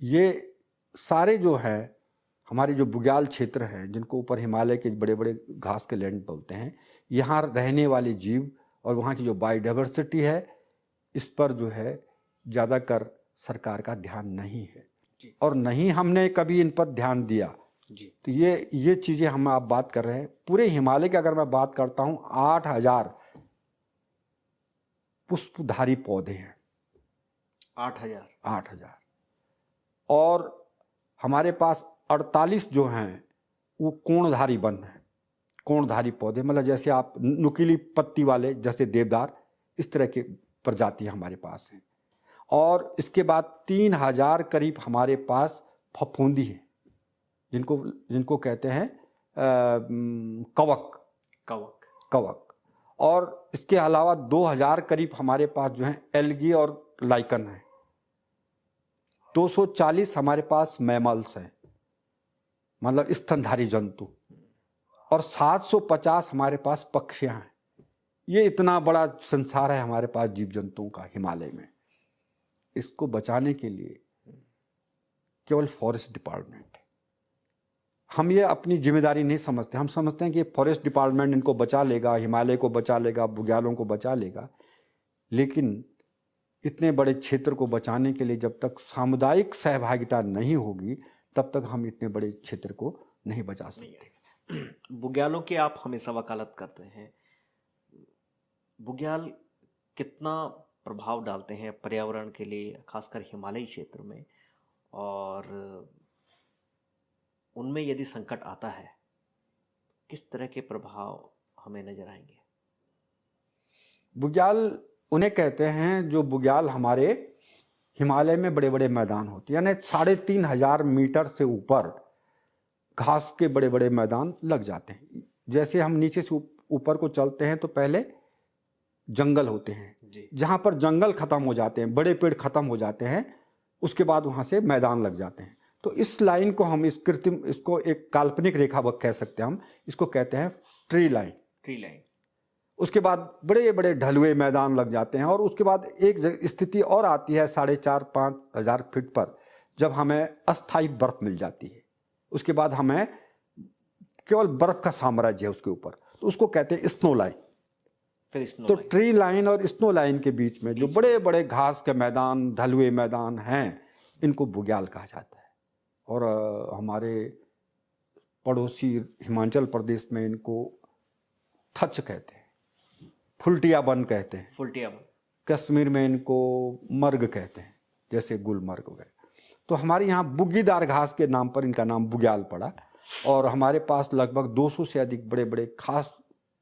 ये सारे जो हैं हमारे जो बुग्याल क्षेत्र हैं, जिनको ऊपर हिमालय के बड़े बड़े घास के लैंड बोलते हैं, यहाँ रहने वाले जीव और वहाँ की जो बायोडाइवर्सिटी है, इस पर जो है ज़्यादातर सरकार का ध्यान नहीं है और नहीं हमने कभी इन पर ध्यान दिया जी। तो ये चीज़ें हम आप बात कर रहे हैं। पूरे हिमालय की अगर मैं बात करता हूँ, 8000 पुष्पधारी पौधे हैं। 8000 और हमारे पास 48 जो हैं वो कोणधारी वन हैं। कोणधारी पौधे मतलब जैसे आप नुकीली पत्ती वाले, जैसे देवदार, इस तरह के प्रजातियां हमारे पास हैं। और इसके बाद 3000 करीब हमारे पास फफूंदी है, जिनको कहते हैं कवक। और इसके अलावा 2000 करीब हमारे पास जो है एल्गी और लाइकन है। 240 हमारे पास मैमल्स हैं, मतलब स्तनधारी जंतु, और 750 हमारे पास पक्षियां हैं। ये इतना बड़ा संसार है हमारे पास जीव जंतुओं का हिमालय में। इसको बचाने के लिए केवल फॉरेस्ट डिपार्टमेंट है। हम ये अपनी जिम्मेदारी नहीं समझते। हम समझते हैं कि फॉरेस्ट डिपार्टमेंट इनको बचा लेगा, हिमालय को बचा लेगा, बुग्यालों को बचा लेगा। लेकिन इतने बड़े क्षेत्र को बचाने के लिए जब तक सामुदायिक सहभागिता नहीं होगी, तब तक हम इतने बड़े क्षेत्र को नहीं बचा सकते। बुग्यालों की आप हमेशा वकालत करते हैं। बुग्याल कितना प्रभाव डालते हैं पर्यावरण के लिए, खासकर हिमालयी क्षेत्र में, और उनमें यदि संकट आता है किस तरह के प्रभाव हमें नजर आएंगे? बुग्याल उन्हें कहते हैं जो बुग्याल हमारे हिमालय में बड़े बड़े मैदान होते हैं, यानी 3500 मीटर से ऊपर घास के बड़े बड़े मैदान लग जाते हैं। जैसे हम नीचे से ऊपर को चलते हैं तो पहले जंगल होते हैं, जहां पर जंगल खत्म हो जाते हैं, बड़े पेड़ खत्म हो जाते हैं, उसके बाद वहां से मैदान लग जाते हैं। तो इस लाइन को हम इसको एक काल्पनिक रेखा कह सकते हैं। हम इसको कहते हैं ट्री लाइन। उसके बाद बड़े बड़े ढलुए मैदान लग जाते हैं, और उसके बाद एक स्थिति और आती है 4,500-5 हज़ार फीट पर, जब हमें अस्थायी बर्फ मिल जाती है। उसके बाद हमें केवल बर्फ का साम्राज्य है उसके ऊपर, तो उसको कहते हैं स्नो लाइन। तो ट्री लाइन और स्नो लाइन के बीच में जो बड़े बड़े घास के मैदान, ढलुए मैदान हैं, इनको बुग्याल कहा जाता है। और हमारे पड़ोसी हिमाचल प्रदेश में इनको थच कहते हैं, फुलटिया वन कहते हैं, कश्मीर में इनको मर्ग कहते हैं, जैसे गुलमर्ग वगैरह। तो हमारे यहाँ बुग्गीदार घास के नाम पर इनका नाम बुग्याल पड़ा। और हमारे पास लगभग 200 से अधिक बड़े बड़े खास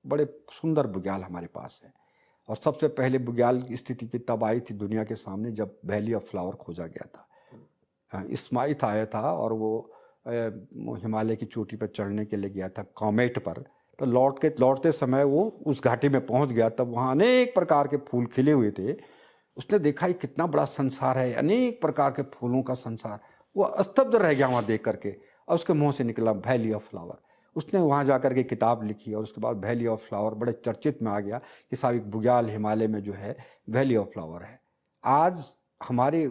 बड़े सुंदर बुग्याल हमारे पास है। और सबसे पहले बुग्याल की स्थिति की तब आई थी दुनिया के सामने, जब वैली ऑफ फ्लावर खोजा गया था। स्माइथ आया था और वो हिमालय की चोटी पर चढ़ने के लिए गया था कॉमेट पर। तो लौटते समय वो उस घाटी में पहुंच गया, तब वहाँ अनेक प्रकार के फूल खिले हुए थे। उसने देखा ये कितना बड़ा संसार है, अनेक प्रकार के फूलों का संसार। वो स्तब्ध रह गया वहाँ देख करके, और उसके मुंह से निकला वैली ऑफ फ्लावर। उसने वहाँ जा कर के किताब लिखी, और उसके बाद वैली ऑफ फ्लावर बड़े चर्चित में आ गया कि साहब एक बुग्याल हिमालय में जो है वैली ऑफ फ्लावर है। आज हमारे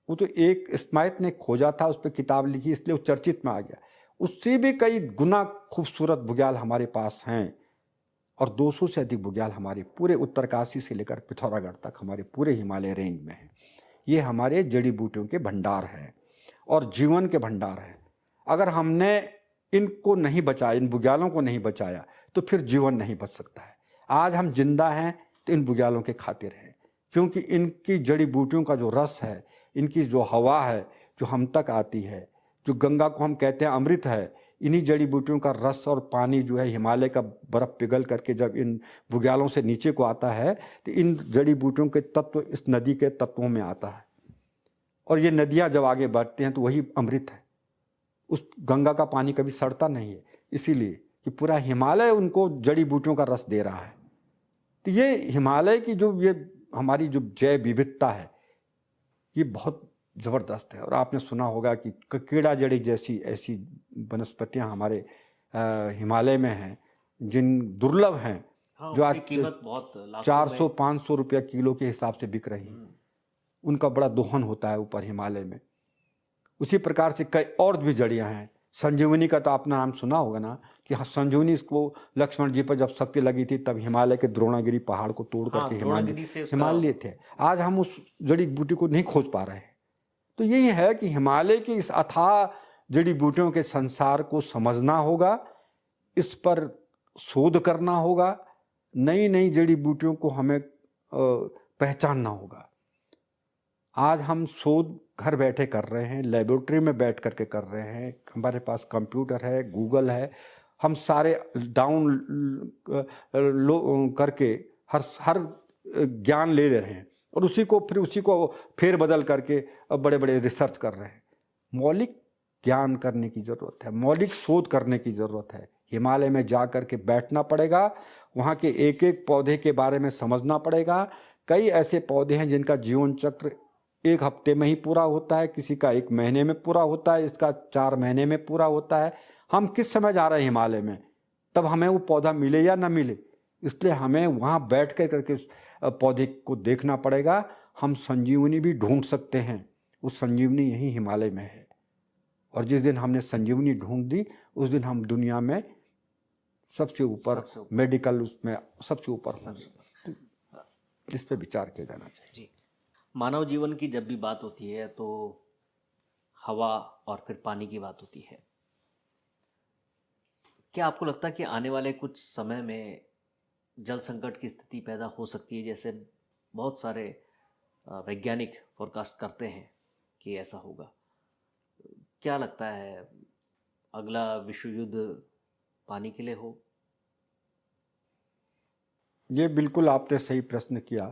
वो तो एक स्माइथ ने खोजा था, उस पर किताब लिखी, इसलिए वो चर्चित में आ गया। उससे भी कई गुना खूबसूरत बुग्याल हमारे पास हैं। और 200 से अधिक बुग्याल हमारे पूरे उत्तरकाशी से लेकर पिथौरागढ़ तक हमारे पूरे हिमालय रेंज में हैं। ये हमारे जड़ी बूटियों के भंडार हैं और जीवन के भंडार हैं। अगर हमने इनको नहीं बचाया, इन बुग्यालों को नहीं बचाया, तो फिर जीवन नहीं बच सकता है। आज हम जिंदा हैं तो इन बुग्यालों के खातिर हैं, क्योंकि इनकी जड़ी बूटियों का जो रस है, इनकी जो हवा है जो हम तक आती है, जो गंगा को हम कहते हैं अमृत है, इन्हीं जड़ी बूटियों का रस और पानी जो है हिमालय का बर्फ पिघल करके जब इन बुग्यालों से नीचे को आता है तो इन जड़ी बूटियों के तत्व इस नदी के तत्वों में आता है, और ये नदियाँ जब आगे बढ़ती हैं तो वही अमृत है। उस गंगा का पानी कभी सड़ता नहीं है, इसीलिए कि पूरा हिमालय उनको जड़ी बूटियों का रस दे रहा है। तो ये हिमालय की जो ये हमारी जो जैव विविधता है ये बहुत ज़बरदस्त है। और आपने सुना होगा कि कीड़ा जड़ी जैसी ऐसी वनस्पतियाँ हमारे हिमालय में हैं जिन दुर्लभ हैं, जो आज कीमत बहुत 400-500 रुपया किलो के हिसाब से बिक रही हैं। उनका बड़ा दोहन होता है ऊपर हिमालय में। उसी प्रकार से कई और भी जड़ियाँ हैं। संजीवनी का तो आपने नाम सुना होगा ना, कि संजीवनी को लक्ष्मण जी पर जब शक्ति लगी थी तब हिमालय के द्रोणागिरी पहाड़ को तोड़ करके हिमालय थे। आज हम उस जड़ी बूटी को नहीं खोज पा रहे हैं। तो यही है कि हिमालय की इस अथाह जड़ी बूटियों के संसार को समझना होगा, इस पर शोध करना होगा, नई नई जड़ी बूटियों को हमें पहचानना होगा। आज हम शोध घर बैठे कर रहे हैं, लेबोरेटरी में बैठ करके कर रहे हैं, हमारे पास कंप्यूटर है, गूगल है, हम सारे डाउन करके हर ज्ञान ले रहे हैं और उसी को फेर बदल करके बड़े बड़े रिसर्च कर रहे हैं। मौलिक ज्ञान करने की ज़रूरत है, मौलिक शोध करने की ज़रूरत है। हिमालय में जा कर के बैठना पड़ेगा, वहाँ के एक एक पौधे के बारे में समझना पड़ेगा। कई ऐसे पौधे हैं जिनका जीवन चक्र 1 हफ्ते में ही पूरा होता है, किसी का 1 महीने में पूरा होता है, इसका 4 महीने में पूरा होता है। हम किस समय जा रहे हैं हिमालय में, तब हमें वो पौधा मिले या ना मिले, इसलिए हमें वहाँ बैठ कर करके पौधे को देखना पड़ेगा। हम संजीवनी भी ढूंढ सकते हैं, उस संजीवनी यहीं हिमालय में है। और जिस दिन हमने संजीवनी ढूंढ दी उस दिन हम दुनिया में सबसे ऊपर मेडिकल उसमें सबसे ऊपर होंगे। इस पर विचार किया जाना चाहिए। जी, मानव जीवन की जब भी बात होती है तो हवा और फिर पानी की बात होती है। क्या आपको लगता है कि आने वाले कुछ समय में जल संकट की स्थिति पैदा हो सकती है, जैसे बहुत सारे वैज्ञानिक फोरकास्ट करते हैं कि ऐसा होगा? क्या लगता है, अगला विश्व युद्ध पानी के लिए हो? ये बिल्कुल आपने सही प्रश्न किया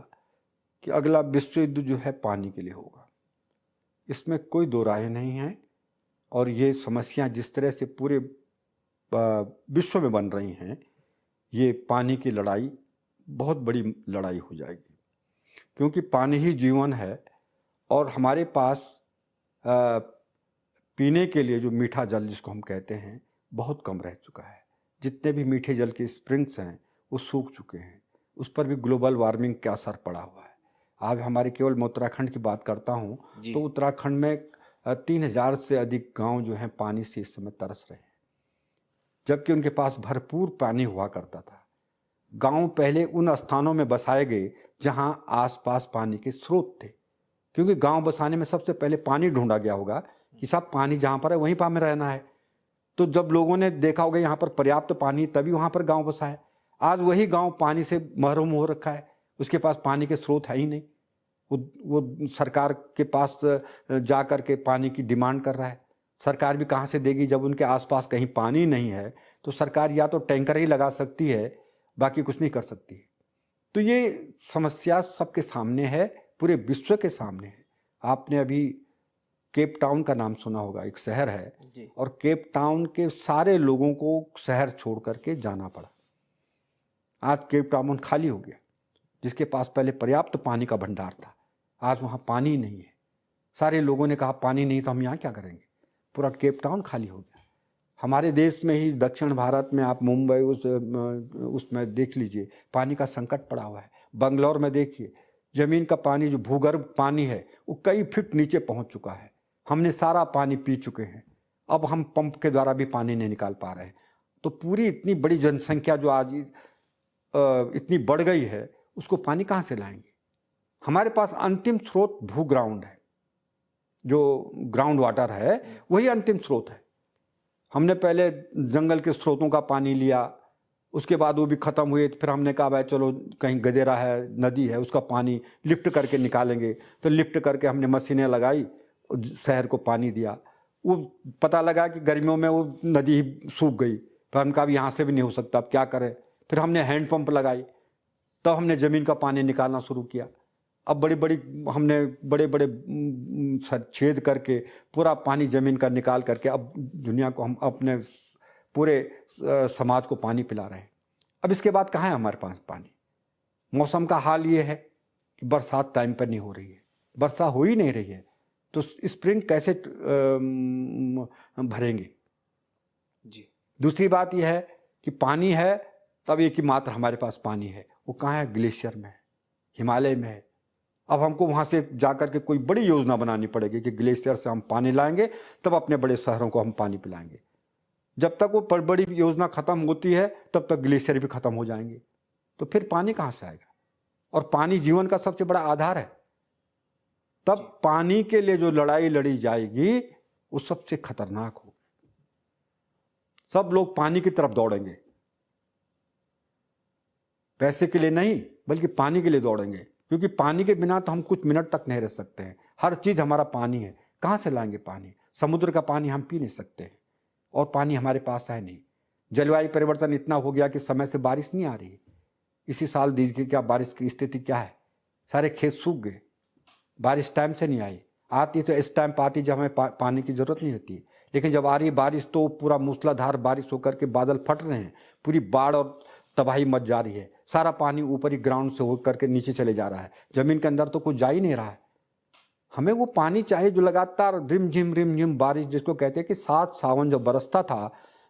कि अगला विश्व युद्ध जो है पानी के लिए होगा, इसमें कोई दो राय नहीं है। और ये समस्या जिस तरह से पूरे विश्व में बन रही हैं, ये पानी की लड़ाई बहुत बड़ी लड़ाई हो जाएगी, क्योंकि पानी ही जीवन है। और हमारे पास पीने के लिए जो मीठा जल जिसको हम कहते हैं बहुत कम रह चुका है। जितने भी मीठे जल के स्प्रिंग्स हैं वो सूख चुके हैं, उस पर भी ग्लोबल वार्मिंग का असर पड़ा हुआ है। आज हमारे केवल मैं उत्तराखंड की बात करता हूँ तो उत्तराखंड में 3000 से अधिक गांव जो हैं पानी से इस समय तरस रहे हैं, जबकि उनके पास भरपूर पानी हुआ करता था। गांव पहले उन स्थानों में बसाए गए जहां आसपास पानी के स्रोत थे, क्योंकि गांव बसाने में सबसे पहले पानी ढूंढा गया होगा कि साहब पानी जहां पर है वहीं पर हमें रहना है। तो जब लोगों ने देखा होगा यहाँ पर पर्याप्त पानी, तभी वहाँ पर गांव बसा है। आज वही गांव पानी से महरूम हो रखा है, उसके पास पानी के स्रोत है ही नहीं। वो सरकार के पास जा कर के पानी की डिमांड कर रहा है। सरकार भी कहाँ से देगी जब उनके आसपास कहीं पानी नहीं है? तो सरकार या तो टैंकर ही लगा सकती है, बाकी कुछ नहीं कर सकती है। तो ये समस्या सबके सामने है, पूरे विश्व के सामने है। आपने अभी केप टाउन का नाम सुना होगा, एक शहर है जी। और केप टाउन के सारे लोगों को शहर छोड़ करके जाना पड़ा। आज केप टाउन खाली हो गया, जिसके पास पहले पर्याप्त पानी का भंडार था, आज वहाँ पानी नहीं है। सारे लोगों ने कहा पानी नहीं तो हम यहाँ क्या करेंगे, पूरा केप टाउन खाली हो गया। हमारे देश में ही दक्षिण भारत में आप मुंबई उसमें देख लीजिए, पानी का संकट पड़ा हुआ है। बंगलौर में देखिए, ज़मीन का पानी जो भूगर्भ पानी है वो कई फीट नीचे पहुँच चुका है। हमने सारा पानी पी चुके हैं, अब हम पंप के द्वारा भी पानी नहीं निकाल पा रहे हैं। तो पूरी इतनी बड़ी जनसंख्या जो आज इतनी बढ़ गई है, उसको पानी कहाँ से लाएंगे? हमारे पास अंतिम स्रोत भूग्राउंड है, जो ग्राउंड वाटर है वही अंतिम स्रोत है। हमने पहले जंगल के स्रोतों का पानी लिया, उसके बाद वो भी ख़त्म हुए, तो फिर हमने कहा भाई चलो कहीं गदेरा है, नदी है, उसका पानी लिफ्ट करके निकालेंगे। तो लिफ्ट करके हमने मशीनें लगाई, शहर को पानी दिया। वो पता लगा कि गर्मियों में वो नदी सूख गई, तो हम कहा यहाँ से भी नहीं हो सकता, अब क्या करें। फिर हमने हैंडपंप लगाई, तब हमने ज़मीन का पानी निकालना शुरू किया। अब हमने बड़े बड़े छेद करके पूरा पानी ज़मीन का निकाल करके अब दुनिया को हम अपने पूरे समाज को पानी पिला रहे हैं। अब इसके बाद कहाँ है हमारे पास पानी? मौसम का हाल ये है कि बरसात टाइम पर नहीं हो रही है, वर्षा हो ही नहीं रही है, तो स्प्रिंग कैसे भरेंगे जी। दूसरी बात यह है कि पानी है, तब एक ही मात्र हमारे पास पानी है, वो कहाँ है? ग्लेशियर में है, हिमालय में है। अब हमको वहाँ से जाकर के कोई बड़ी योजना बनानी पड़ेगी कि ग्लेशियर से हम पानी लाएंगे, तब अपने बड़े शहरों को हम पानी पिलाएंगे। जब तक वो बड़ी योजना खत्म होती है, तब तक ग्लेशियर भी खत्म हो जाएंगे, तो फिर पानी कहाँ से आएगा? और पानी जीवन का सबसे बड़ा आधार है। तब पानी के लिए जो लड़ाई लड़ी जाएगी वो सबसे खतरनाक होगी। सब लोग पानी की तरफ दौड़ेंगे, पैसे के लिए नहीं बल्कि पानी के लिए दौड़ेंगे, क्योंकि पानी के बिना तो हम कुछ मिनट तक नहीं रह सकते हैं। हर चीज हमारा पानी है। कहाँ से लाएंगे पानी? समुद्र का पानी हम पी नहीं सकते हैं, और पानी हमारे पास है नहीं। जलवायु परिवर्तन इतना हो गया कि समय से बारिश नहीं आ रही। इसी साल दीजिए क्या बारिश की स्थिति क्या है? सारे खेत सूख गए, बारिश टाइम से नहीं आई। आती तो इस टाइम पर आती जब हमें पानी की जरूरत नहीं होती, लेकिन जब आ रही बारिश तो पूरा मूसलाधार बारिश होकर के बादल फट रहे हैं, पूरी बाढ़ और तबाही मच जा रही है। सारा पानी ऊपर ही ग्राउंड से होकर के नीचे चले जा रहा है, जमीन के अंदर तो कुछ जा ही नहीं रहा है। हमें वो पानी चाहिए जो लगातार रिम झिम बारिश, जिसको कहते हैं कि 7 सावन जब बरसता था,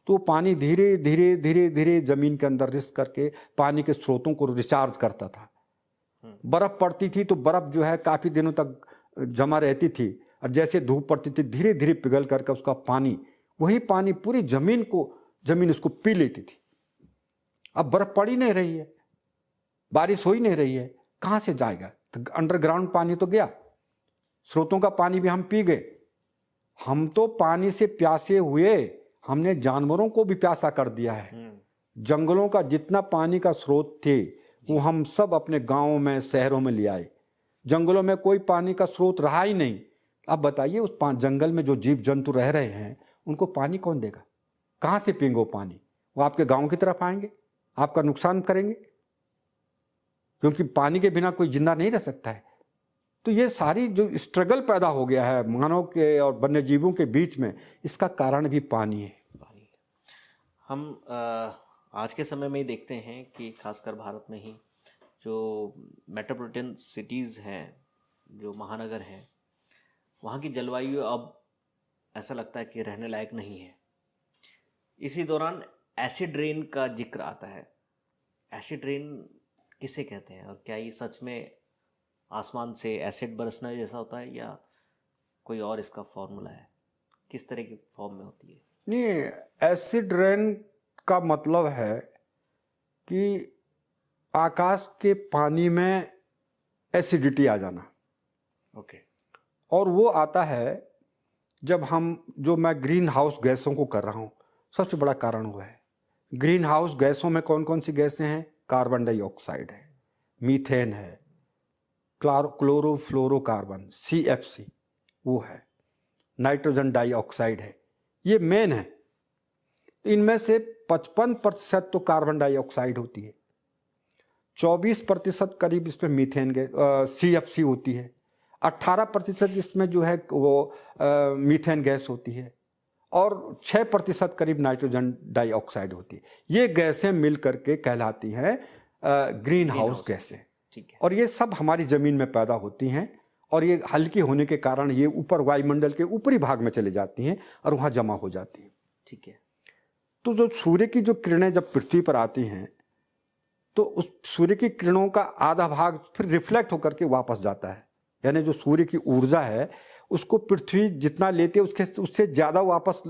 तो वो पानी धीरे धीरे धीरे धीरे जमीन के अंदर रिस करके पानी के स्रोतों को रिचार्ज करता था। बर्फ पड़ती थी तो बर्फ जो है काफी दिनों तक जमा रहती थी, और जैसे धूप पड़ती थी धीरे धीरे पिघल करके उसका पानी, वही पानी पूरी जमीन उसको पी लेती थी। अब बर्फ पड़ ही नहीं रही है, बारिश हो ही नहीं रही है, कहाँ से जाएगा? तो अंडरग्राउंड पानी तो गया, स्रोतों का पानी भी हम पी गए। हम तो पानी से प्यासे हुए, हमने जानवरों को भी प्यासा कर दिया है। जंगलों का जितना पानी का स्रोत थे वो हम सब अपने गांवों में शहरों में ले आए। जंगलों में कोई पानी का स्रोत रहा ही नहीं। अब बताइए उस जंगल में जो जीव जंतु रह रहे हैं उनको पानी कौन देगा? कहाँ से पिएंगे वो पानी? वो आपके गांव की तरफ आएंगे, आपका नुकसान करेंगे, क्योंकि पानी के बिना कोई जिंदा नहीं रह सकता है। तो ये सारी जो स्ट्रगल पैदा हो गया है मानव के और वन्य जीवों के बीच में, इसका कारण भी पानी है। हम आज के समय में ही देखते हैं कि खासकर भारत में ही जो मेट्रोपॉलिटन सिटीज़ हैं, जो महानगर हैं, वहाँ की जलवायु अब ऐसा लगता है कि रहने लायक नहीं है। इसी दौरान एसिड रेन का जिक्र आता है। एसिड रेन किसे कहते हैं, और क्या ये सच में आसमान से एसिड बरसना जैसा होता है, या कोई और इसका फॉर्मूला है? किस तरह की फॉर्म में होती है? नहीं, एसिड रेन का मतलब है कि आकाश के पानी में एसिडिटी आ जाना। ओके। और वो आता है जब मैं ग्रीन हाउस गैसों को कर रहा हूँ, सबसे बड़ा कारण हुआ है। ग्रीन हाउस गैसों में कौन कौन सी गैसें हैं? कार्बन डाइऑक्साइड है, मीथेन है, क्लोरोफ्लोरोकार्बन CFC वो है, नाइट्रोजन डाइऑक्साइड है, ये मेन है। इनमें से 55% तो कार्बन डाइऑक्साइड होती है, 24% करीब इसमें मीथेन CFC होती है, 18% इसमें जो है वो मीथेन गैस होती है, और 6% करीब नाइट्रोजन डाइऑक्साइड होती है। ये गैसें मिल करके कहलाती हैं ग्रीन हाउस गैसें। ठीक है। और ये सब हमारी ज़मीन में पैदा होती हैं, और ये हल्की होने के कारण ये ऊपर वायुमंडल के ऊपरी भाग में चले जाती हैं और वहाँ जमा हो जाती हैं। ठीक है। तो जो सूर्य की जो किरणें जब पृथ्वी पर आती हैं, तो उस सूर्य की किरणों का आधा भाग फिर रिफ्लेक्ट होकर के वापस जाता है। यानी जो सूर्य की ऊर्जा है उसको पृथ्वी जितना लेती है उससे ज़्यादा वापस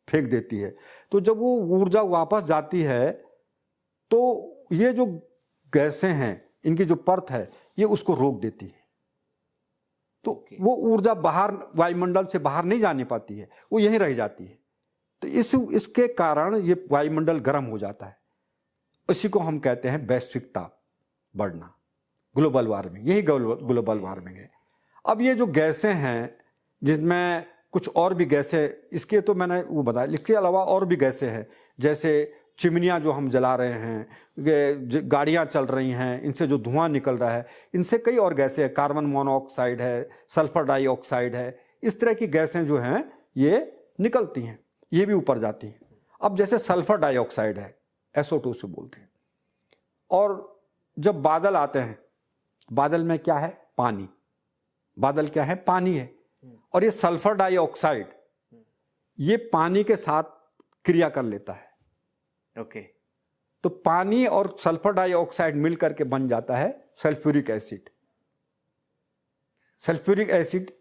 फेंक देती है। तो जब वो ऊर्जा वापस जाती है तो ये जो गैसें हैं, इनकी जो परत है, ये उसको रोक देती है। तो वो ऊर्जा बाहर वायुमंडल से बाहर नहीं जाने पाती है, वो यहीं रह जाती है। तो इसके कारण ये वायुमंडल गर्म हो जाता है। इसी को हम कहते हैं वैश्विक ताप बढ़ना, ग्लोबल वार्मिंग। यही ग्लोबल वार्मिंग है। अब ये जो गैसें हैं जिसमें कुछ और भी गैसें, इसके तो मैंने वो बताया, इसके अलावा और भी गैसें हैं, जैसे चिमनियाँ जो हम जला रहे हैं, गाड़ियाँ चल रही हैं, इनसे जो धुआं निकल रहा है, इनसे कई और गैसें हैं, कार्बन मोनोऑक्साइड है, सल्फर डाइऑक्साइड है, इस तरह की गैसें जो हैं ये निकलती हैं, ये भी ऊपर जाती हैं। अब जैसे सल्फर डाइऑक्साइड है, SO2 से बोलते हैं। और जब बादल आते हैं, बादल में क्या है? पानी। बादल क्या है? पानी है। और ये सल्फर डाइऑक्साइड ये पानी के साथ क्रिया कर लेता है। ओके। तो पानी और सल्फर डाइऑक्साइड मिलकर के बन जाता है सल्फ्यूरिक एसिड। सल्फ्यूरिक एसिड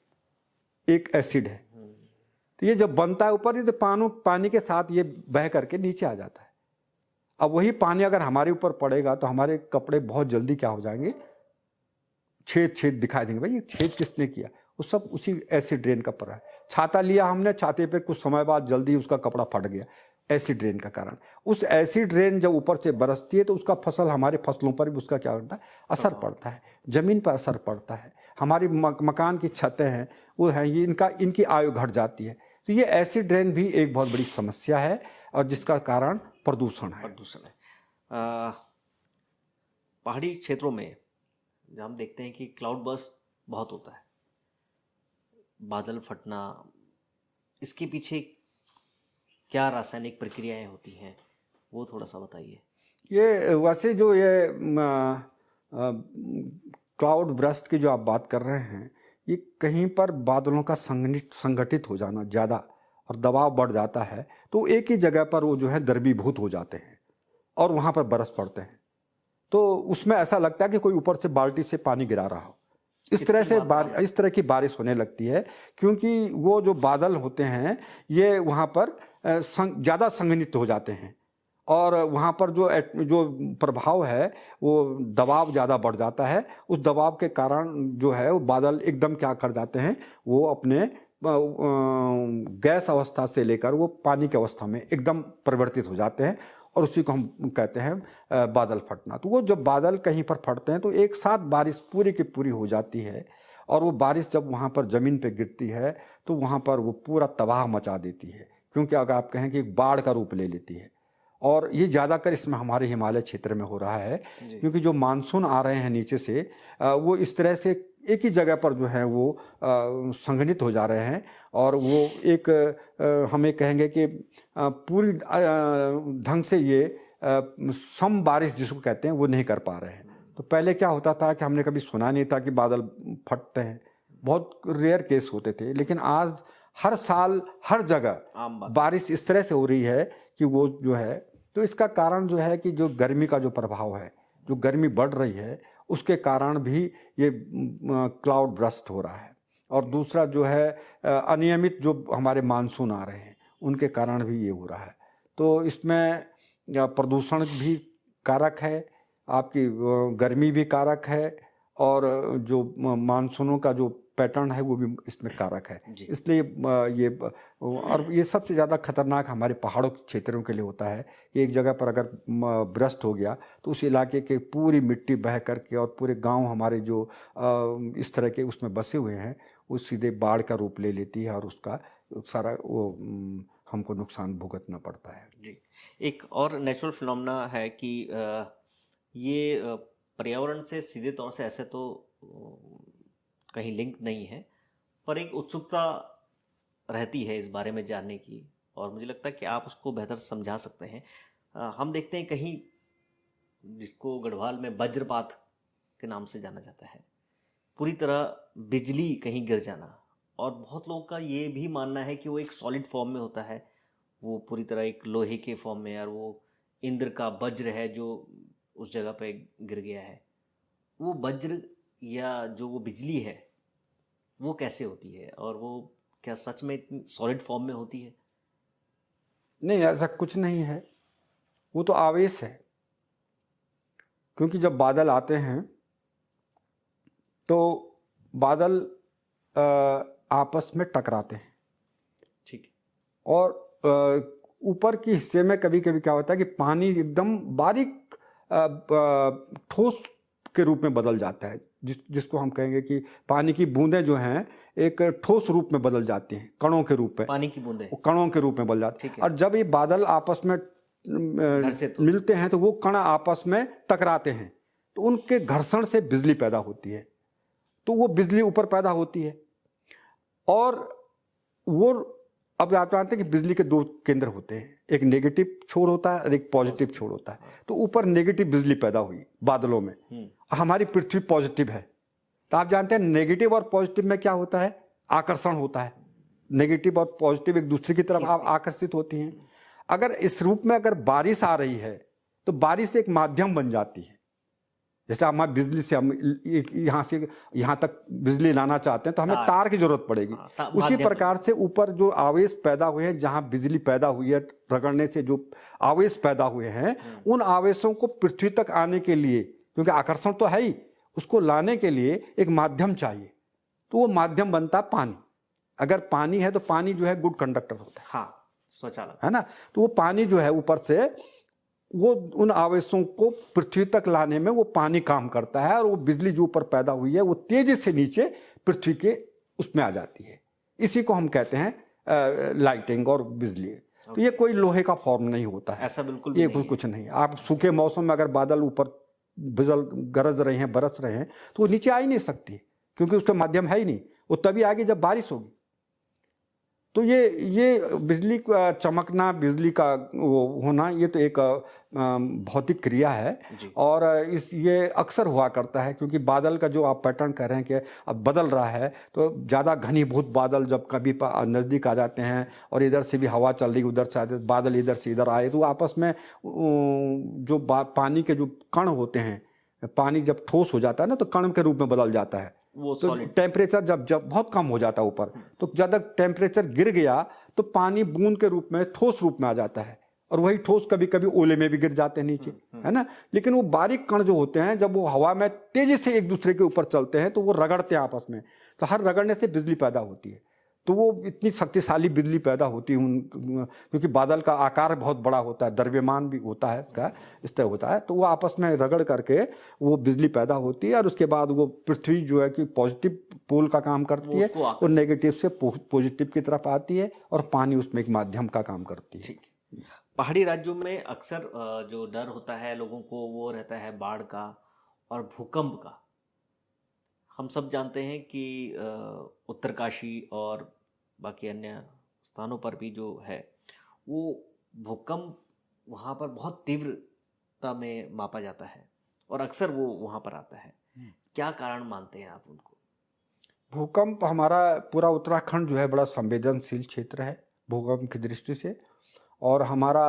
एक एसिड है। तो ये जब बनता है ऊपर, ये तो पानी के साथ ये बह करके नीचे आ जाता है। अब वही पानी अगर हमारे ऊपर पड़ेगा तो हमारे कपड़े बहुत जल्दी क्या हो जाएंगे? छेद छेद दिखाई देंगे। भाई ये छेद किसने किया? वो सब उसी एसिड रेन का पड़ा है। छाता लिया हमने, छाते पे कुछ समय बाद जल्दी उसका कपड़ा फट गया, एसिड रेन का कारण। उस एसिड रेन जब ऊपर से बरसती है तो उसका फसल, हमारे फसलों पर भी उसका क्या होता है? असर पड़ता है, जमीन पर असर पड़ता है। हमारी मकान की छतें हैं वो हैं, ये इनकी आयु घट जाती है। तो ये एसिड रेन भी एक बहुत बड़ी समस्या है और जिसका कारण प्रदूषण है। पहाड़ी क्षेत्रों में जहाँ हम देखते हैं कि क्लाउड बर्स्ट बहुत होता है, बादल फटना, इसके पीछे क्या रासायनिक प्रक्रियाएं होती हैं, वो थोड़ा सा बताइए। ये वैसे जो ये क्लाउड बर्स्ट की जो आप बात कर रहे हैं, ये कहीं पर बादलों का संगठित हो जाना ज़्यादा और दबाव बढ़ जाता है, तो एक ही जगह पर वो जो है द्रवीभूत हो जाते हैं और वहाँ पर बरस पड़ते हैं। तो उसमें ऐसा लगता है कि कोई ऊपर से बाल्टी से पानी गिरा रहा हो। इस तरह की बारिश होने लगती है, क्योंकि वो जो बादल होते हैं ये वहाँ पर ज़्यादा संघनित हो जाते हैं और वहाँ पर जो प्रभाव है वो दबाव ज़्यादा बढ़ जाता है। उस दबाव के कारण जो है वो बादल एकदम क्या कर जाते हैं, वो अपने गैस अवस्था से लेकर वो पानी की अवस्था में एकदम परिवर्तित हो जाते हैं और उसी को हम कहते हैं बादल फटना। तो वो जब बादल कहीं पर फटते हैं तो एक साथ बारिश पूरी की पूरी हो जाती है और वो बारिश जब वहाँ पर ज़मीन पे गिरती है तो वहाँ पर वो पूरा तबाह मचा देती है, क्योंकि अगर आप कहें कि बाढ़ का रूप ले लेती है। और ये ज़्यादातर इसमें हमारे हिमालय क्षेत्र में हो रहा है, क्योंकि जो मानसून आ रहे हैं नीचे से वो इस तरह से एक ही जगह पर जो है वो संघनित हो जा रहे हैं और वो एक हमें कहेंगे कि पूरी ढंग से ये सम बारिश जिसको कहते हैं वो नहीं कर पा रहे हैं। तो पहले क्या होता था कि हमने कभी सुना नहीं था कि बादल फटते हैं, बहुत रेयर केस होते थे, लेकिन आज हर साल हर जगह बारिश इस तरह से हो रही है कि वो जो है, तो इसका कारण जो है कि जो गर्मी का जो प्रभाव है, जो गर्मी बढ़ रही है, उसके कारण भी ये क्लाउड बर्स्ट हो रहा है। और दूसरा जो है अनियमित जो हमारे मानसून आ रहे हैं उनके कारण भी ये हो रहा है। तो इसमें प्रदूषण भी कारक है, आपकी गर्मी भी कारक है और जो मानसूनों का जो पैटर्न है वो भी इसमें कारक है। इसलिए ये सबसे ज़्यादा खतरनाक हमारे पहाड़ों के क्षेत्रों के लिए होता है कि एक जगह पर अगर बर्स्ट हो गया तो उस इलाके के पूरी मिट्टी बह करके और पूरे गांव हमारे जो इस तरह के उसमें बसे हुए हैं वो सीधे बाढ़ का रूप ले लेती है और उसका सारा वो हमको नुकसान भुगतना पड़ता है। जी, एक और नेचुरल फिनोमेना है कि ये पर्यावरण से सीधे तौर से ऐसे तो कहीं लिंक नहीं है, पर एक उत्सुकता रहती है इस बारे में जानने की और मुझे लगता है कि आप उसको बेहतर समझा सकते हैं। हम देखते हैं कहीं जिसको गढ़वाल में वज्रपात के नाम से जाना जाता है, पूरी तरह बिजली कहीं गिर जाना, और बहुत लोगों का ये भी मानना है कि वो एक सॉलिड फॉर्म में होता है, वो पूरी तरह एक लोहे के फॉर्म में, और वो इंद्र का वज्र है जो उस जगह पे गिर गया है। वो वज्र या जो वो बिजली है वो कैसे होती है और वो क्या सच में इतनी सॉलिड फॉर्म में होती है? नहीं, ऐसा कुछ नहीं है, वो तो आवेश है। क्योंकि जब बादल आते हैं तो बादल आपस में टकराते हैं, ठीक है, और ऊपर के हिस्से में कभी कभी क्या होता है कि पानी एकदम बारीक ठोस के रूप में बदल जाता है, जिसको हम कहेंगे कि पानी की बूंदें जो हैं एक ठोस रूप में बदल जाती हैं, कणों के रूप में, पानी की बूंदें वो कणों के रूप में बदल जाती ठीक है। है। और जब ये बादल आपस में मिलते हैं तो वो कण आपस में टकराते हैं, तो उनके घर्षण से बिजली पैदा होती है, तो वो बिजली ऊपर पैदा होती है। और वो अब आप जानते हैं कि बिजली के दो केंद्र होते हैं, एक नेगेटिव छोर होता है और एक पॉजिटिव छोर होता है। तो ऊपर नेगेटिव बिजली पैदा हुई बादलों में, हमारी पृथ्वी पॉजिटिव है, तो आप जानते हैं नेगेटिव और पॉजिटिव में क्या होता है, आकर्षण होता है। नेगेटिव और पॉजिटिव एक दूसरे की तरफ आकर्षित होती हैं। अगर इस रूप में अगर बारिश आ रही है तो बारिश एक माध्यम बन जाती है। जैसे हमारे बिजली से हम यहाँ से यहाँ तक बिजली लाना चाहते हैं तो हमें तार की जरूरत पड़ेगी। उसी प्रकार से ऊपर जो आवेश पैदा हुए हैं, जहाँ बिजली पैदा हुई है रगड़ने से जो आवेश पैदा हुए हैं, उन आवेशों को पृथ्वी तक आने के लिए, क्योंकि आकर्षण तो है ही, उसको लाने के लिए एक माध्यम चाहिए, तो वो माध्यम बनता है पानी। अगर पानी है तो पानी जो है गुड कंडक्टर होता है, हाँ, स्वचालक है ना। तो वो पानी जो है ऊपर से वो उन आवेशों को पृथ्वी तक लाने में वो पानी काम करता है, और वो बिजली जो ऊपर पैदा हुई है वो तेजी से नीचे पृथ्वी के उसमें आ जाती है। इसी को हम कहते हैं लाइटिंग और बिजली। तो ये कोई लोहे का फॉर्म नहीं होता है, ऐसा बिल्कुल भी ये नहीं कुछ नहीं। आप सूखे मौसम में अगर बादल ऊपर बिजल गरज रहे हैं, बरस रहे हैं, तो वो नीचे आ ही नहीं सकती, क्योंकि उसका माध्यम है ही नहीं। वो तभी आगे जब बारिश होगी। तो ये बिजली का चमकना, बिजली का वो होना, ये तो एक भौतिक क्रिया है। और ये अक्सर हुआ करता है, क्योंकि बादल का जो आप पैटर्न कह रहे हैं कि अब बदल रहा है, तो ज़्यादा घनीभूत बादल जब कभी नज़दीक आ जाते हैं और इधर से भी हवा चल रही उधर से आते, बादल इधर से इधर आए, तो आपस में जो पानी के जो कण होते हैं, पानी जब ठोस हो जाता है ना तो कण के रूप में बदल जाता है। तो टेम्परेचर जब बहुत कम हो जाता है ऊपर, तो ज़्यादा टेम्परेचर गिर गया तो पानी बूंद के रूप में ठोस रूप में आ जाता है, और वही ठोस कभी कभी ओले में भी गिर जाते हैं नीचे, है ना। लेकिन वो बारीक कण जो होते हैं, जब वो हवा में तेजी से एक दूसरे के ऊपर चलते हैं तो वो रगड़ते हैं आपस में, तो हर रगड़ने से बिजली पैदा होती है। तो वो इतनी शक्तिशाली बिजली पैदा होती है क्योंकि बादल का आकार बहुत बड़ा होता है, द्रव्यमान भी होता है इसका, इस तरह होता है। तो वो आपस में रगड़ करके वो बिजली पैदा होती है, और उसके बाद वो पृथ्वी जो है कि पॉजिटिव पोल का काम करती है, और नेगेटिव से पॉजिटिव की तरफ आती है, और पानी उसमें एक माध्यम का काम करती है। पहाड़ी राज्यों में अक्सर जो डर होता है लोगों को, वो रहता है बाढ़ का और भूकंप का। हम सब जानते हैं कि उत्तरकाशी और बाकी अन्य स्थानों पर भी जो है वो भूकंप वहाँ पर बहुत तीव्रता में मापा जाता है, और अक्सर वो वहाँ पर आता है। क्या कारण मानते हैं आप उनको? भूकंप, हमारा पूरा उत्तराखंड जो है बड़ा संवेदनशील क्षेत्र है भूकंप की दृष्टि से, और हमारा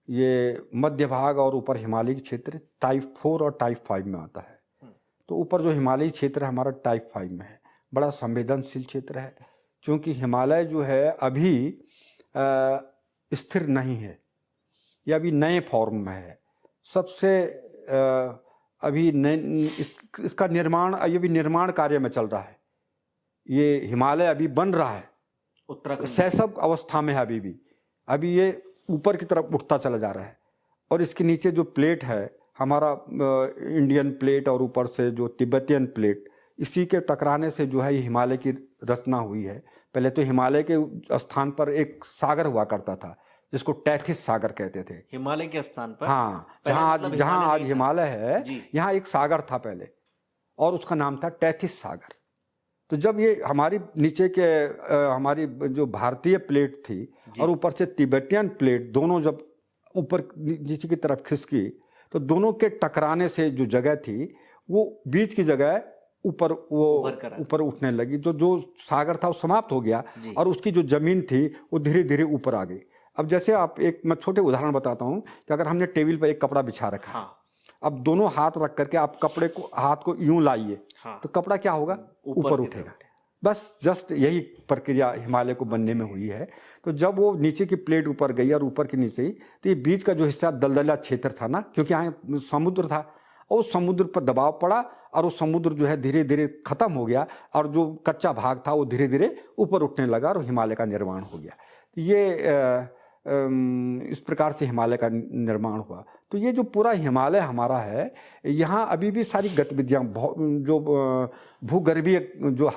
ये मध्य भाग और ऊपर हिमालयी क्षेत्र टाइप 4 और टाइप 5 में आता है। तो ऊपर जो हिमालयी क्षेत्र है हमारा टाइप 5 में है, बड़ा संवेदनशील क्षेत्र है, क्योंकि हिमालय जो है अभी स्थिर नहीं है, ये अभी नए फॉर्म में है। सबसे अभी इसका निर्माण, अभी निर्माण कार्य में चल रहा है। ये हिमालय अभी बन रहा है, उत्तराखंड शैशव अवस्था में है अभी भी। अभी ये ऊपर की तरफ उठता चला जा रहा है, और इसके नीचे जो प्लेट है हमारा इंडियन प्लेट और ऊपर से जो तिब्बतियन प्लेट, इसी के टकराने से जो है ये हिमालय की रचना हुई है। पहले तो हिमालय के स्थान पर एक सागर हुआ करता था जिसको टैथिस सागर कहते थे। हिमालय के स्थान पर, हाँ, जहाँ आज हिमालय है, यहाँ एक सागर था पहले, और उसका नाम था टैथिस सागर। तो जब ये हमारी नीचे के हमारी जो भारतीय प्लेट थी और ऊपर से तिब्बतियन प्लेट, दोनों जब ऊपर नीचे की तरफ खिसकी, तो दोनों के टकराने से जो जगह थी वो बीच की जगह ऊपर ऊपर उठने लगी। जो सागर था वो समाप्त हो गया, और उसकी जो जमीन थी वो धीरे धीरे ऊपर आ गई। अब जैसे आप मैं छोटे उदाहरण बताता हूँ कि अगर हमने टेबल पर एक कपड़ा बिछा रखा, अब दोनों हाथ रख करके आप कपड़े को, हाथ को यूं लाइए, तो कपड़ा क्या होगा, ऊपर उठेगा। बस जस्ट यही प्रक्रिया हिमालय को बनने में हुई है। तो जब वो नीचे की प्लेट ऊपर गई और ऊपर के नीचे ही, तो ये बीच का जो हिस्सा दलदला क्षेत्र था ना, क्योंकि यहाँ समुद्र था, और उस समुद्र पर दबाव पड़ा, और वो समुद्र जो है धीरे धीरे खत्म हो गया, और जो कच्चा भाग था वो धीरे धीरे ऊपर उठने लगा, और हिमालय का निर्माण हो गया। ये इस प्रकार से हिमालय का निर्माण हुआ। तो ये जो पूरा हिमालय हमारा है, यहाँ अभी भी सारी गतिविधियाँ जो भूगर्भीय जो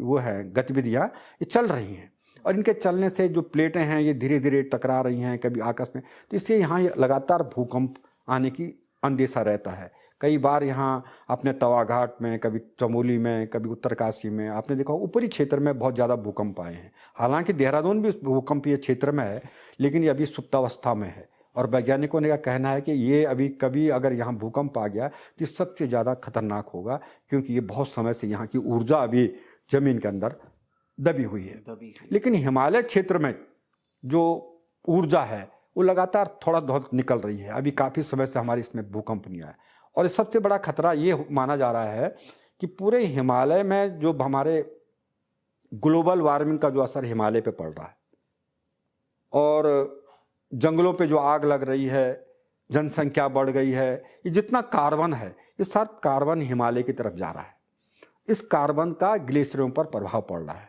वो है गतिविधियाँ ये चल रही हैं, और इनके चलने से जो प्लेटें हैं ये धीरे धीरे टकरा रही हैं कभी आपस में, तो इससे यहाँ लगातार भूकंप आने की अंदेशा रहता है। कई बार यहाँ अपने तवा घाट में, कभी चमोली में, कभी उत्तरकाशी में आपने देखा ऊपरी क्षेत्र में बहुत ज़्यादा भूकंप आए हैं। हालांकि देहरादून भी भूकंपीय क्षेत्र में है, लेकिन ये अभी सुप्तावस्था में है, और वैज्ञानिकों का कहना है कि ये अभी कभी अगर यहाँ भूकंप आ गया तो सबसे ज़्यादा खतरनाक होगा, क्योंकि ये बहुत समय से यहाँ की ऊर्जा अभी ज़मीन के अंदर दबी हुई है। लेकिन हिमालय क्षेत्र में जो ऊर्जा है वो लगातार थोड़ा बहुत निकल रही है। अभी काफ़ी समय से हमारे इसमें भूकंप नहीं आया, और सबसे बड़ा खतरा ये माना जा रहा है कि पूरे हिमालय में जो हमारे ग्लोबल वार्मिंग का जो असर हिमालय पे पड़ रहा है, और जंगलों पे जो आग लग रही है, जनसंख्या बढ़ गई है, ये जितना कार्बन है ये सब कार्बन हिमालय की तरफ जा रहा है। इस कार्बन का ग्लेशियरों पर प्रभाव पड़ रहा है।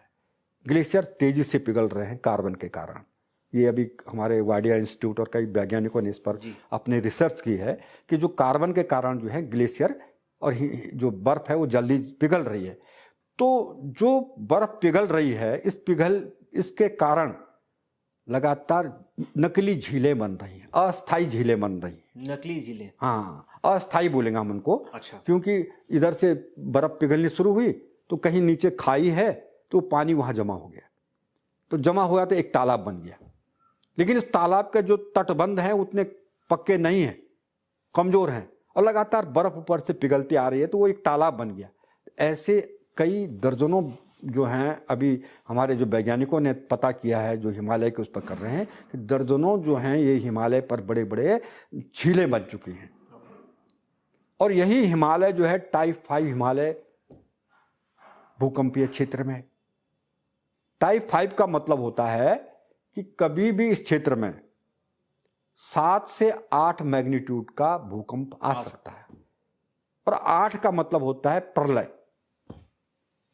ग्लेशियर तेजी से पिघल रहे हैं कार्बन के कारण। ये अभी हमारे वाडिया इंस्टीट्यूट और कई वैज्ञानिकों ने इस पर अपने रिसर्च की है कि जो कार्बन के कारण जो है ग्लेशियर और जो बर्फ़ है वो जल्दी पिघल रही है। तो जो बर्फ़ पिघल रही है इसके कारण लगातार नकली झीलें बन रही हैं, अस्थाई झीलें बन रही हैं। नकली झीलें? हाँ, अस्थाई बोलेंगे हम उनको। अच्छा। क्योंकि इधर से बर्फ़ पिघलनी शुरू हुई तो कहीं नीचे खाई है तो पानी वहाँ जमा हो गया, तो जमा हुआ तो एक तालाब बन गया। लेकिन इस तालाब के जो तटबंध हैं उतने पक्के नहीं हैं, कमज़ोर हैं, और लगातार बर्फ़ ऊपर से पिघलती आ रही है, तो वो एक तालाब बन गया। ऐसे कई दर्जनों जो हैं, अभी हमारे जो वैज्ञानिकों ने पता किया है, जो हिमालय के उस पर कर रहे हैं, कि दर्जनों जो हैं ये हिमालय पर बड़े बड़े झीलें बन चुकी हैं। और यही हिमालय जो है टाइप 5 हिमालय भूकंपीय क्षेत्र में। टाइप 5 का मतलब होता है कि कभी भी इस क्षेत्र में 7 से 8 मैग्नीट्यूड का भूकंप आ सकता है, और 8 का मतलब होता है प्रलय।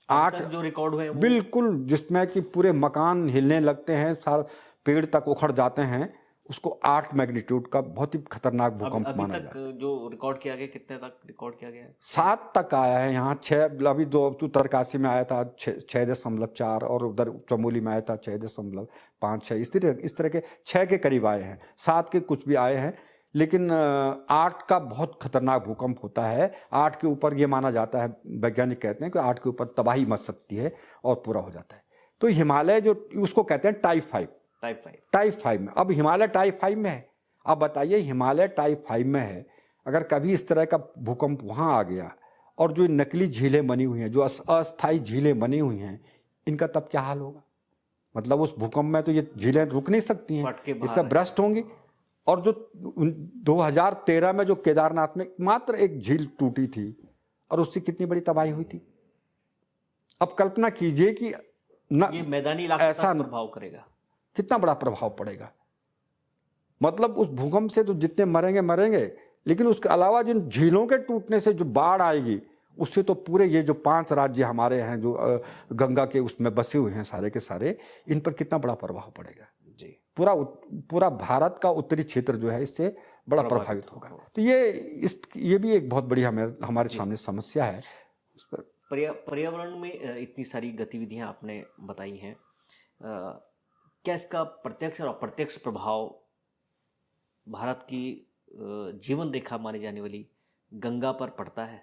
8 जो रिकॉर्ड हुए बिल्कुल, जिसमें कि पूरे मकान हिलने लगते हैं, सारे पेड़ तक उखड़ जाते हैं, उसको 8 मैग्नीट्यूड का बहुत ही खतरनाक भूकंप अभी माना तक जाता है। जो रिकॉर्ड किया गया, कितने तक रिकॉर्ड किया गया है? 7 तक आया है यहाँ, 6 अभी 2 उत्तरकाशी में आया था 6.4, और उधर चमोली में आया था 6.56, इस तरह के 6 के करीब आए हैं। 7 के कुछ भी आए हैं, लेकिन 8 का बहुत खतरनाक भूकंप होता है। 8 के ऊपर ये माना जाता है, वैज्ञानिक कहते हैं कि 8 के ऊपर तबाही मच सकती है और पूरा हो जाता है। तो हिमालय जो उसको कहते हैं टाइप 5। टाइप 5 में, अब हिमालय टाइप 5 में है। अब बताइए, हिमालय टाइप 5 में है, अगर कभी इस तरह का भूकंप वहाँ आ गया, और जो नकली झीलें बनी हुई हैं, जो अस्थाई झीलें बनी हुई हैं, इनका तब क्या हाल होगा? मतलब उस भूकंप में तो ये झीलें रुक नहीं सकती हैं, इससे ब्रस्ट होंगी। और जो 2013 में जो केदारनाथ में मात्र एक झील टूटी थी, और उससे कितनी बड़ी तबाही हुई थी। अब कल्पना कीजिए कि ये मैदानी इलाके ऐसा पर प्रभाव करेगा, कितना बड़ा प्रभाव पड़ेगा। मतलब उस भूकंप से तो जितने मरेंगे, लेकिन उसके अलावा जिन झीलों के टूटने से जो बाढ़ आएगी, उससे तो पूरे ये जो 5 राज्य हमारे हैं जो गंगा के उसमें बसे हुए हैं सारे के सारे, इन पर कितना बड़ा प्रभाव पड़ेगा जी। पूरा भारत का उत्तरी क्षेत्र जो है इससे बड़ा प्रभावित होगा। तो ये भी एक बहुत बड़ी हमारे सामने समस्या है। इस पर पर्यावरण में इतनी सारी गतिविधियां आपने बताई हैं, क्या इसका प्रत्यक्ष और अप्रत्यक्ष प्रभाव भारत की जीवन रेखा मानी जाने वाली गंगा पर पड़ता है,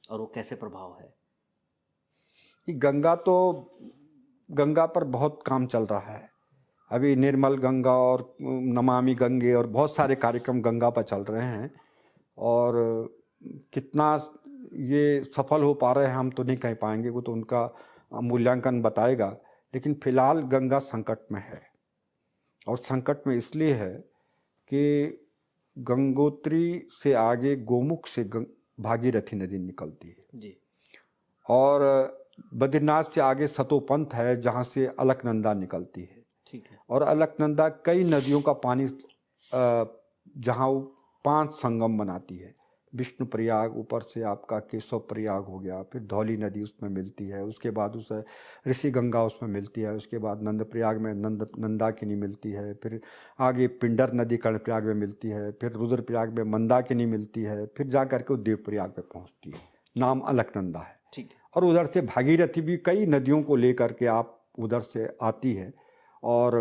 और वो कैसे प्रभाव है? गंगा पर बहुत काम चल रहा है अभी। निर्मल गंगा और नमामि गंगे और बहुत सारे कार्यक्रम गंगा पर चल रहे हैं, और कितना ये सफल हो पा रहे हैं हम तो नहीं कह पाएंगे, वो तो उनका मूल्यांकन बताएगा। लेकिन फिलहाल गंगा संकट में है, और संकट में इसलिए है कि गंगोत्री से आगे गोमुख से भागीरथी नदी निकलती है जी, और बद्रीनाथ से आगे सतोपंथ है जहाँ से अलकनंदा निकलती है। ठीक है। और अलकनंदा कई नदियों का पानी जहाँ वो 5 संगम बनाती है, विष्णु प्रयाग, ऊपर से आपका केशव प्रयाग हो गया, फिर धौली नदी उसमें मिलती है, उसके बाद उस ऋषि गंगा उसमें मिलती है, उसके बाद नंद प्रयाग में नंदाकिनी मिलती है, फिर आगे पिंडर नदी कर्णप्रयाग में मिलती है, फिर रुद्रप्रयाग में मंदाकिनी मिलती है, फिर जा करके वो देवप्रयाग में पहुँचती है। नाम अलकनंदा है। ठीक है। और उधर से भागीरथी भी कई नदियों को लेकर के आप उधर से आती है, और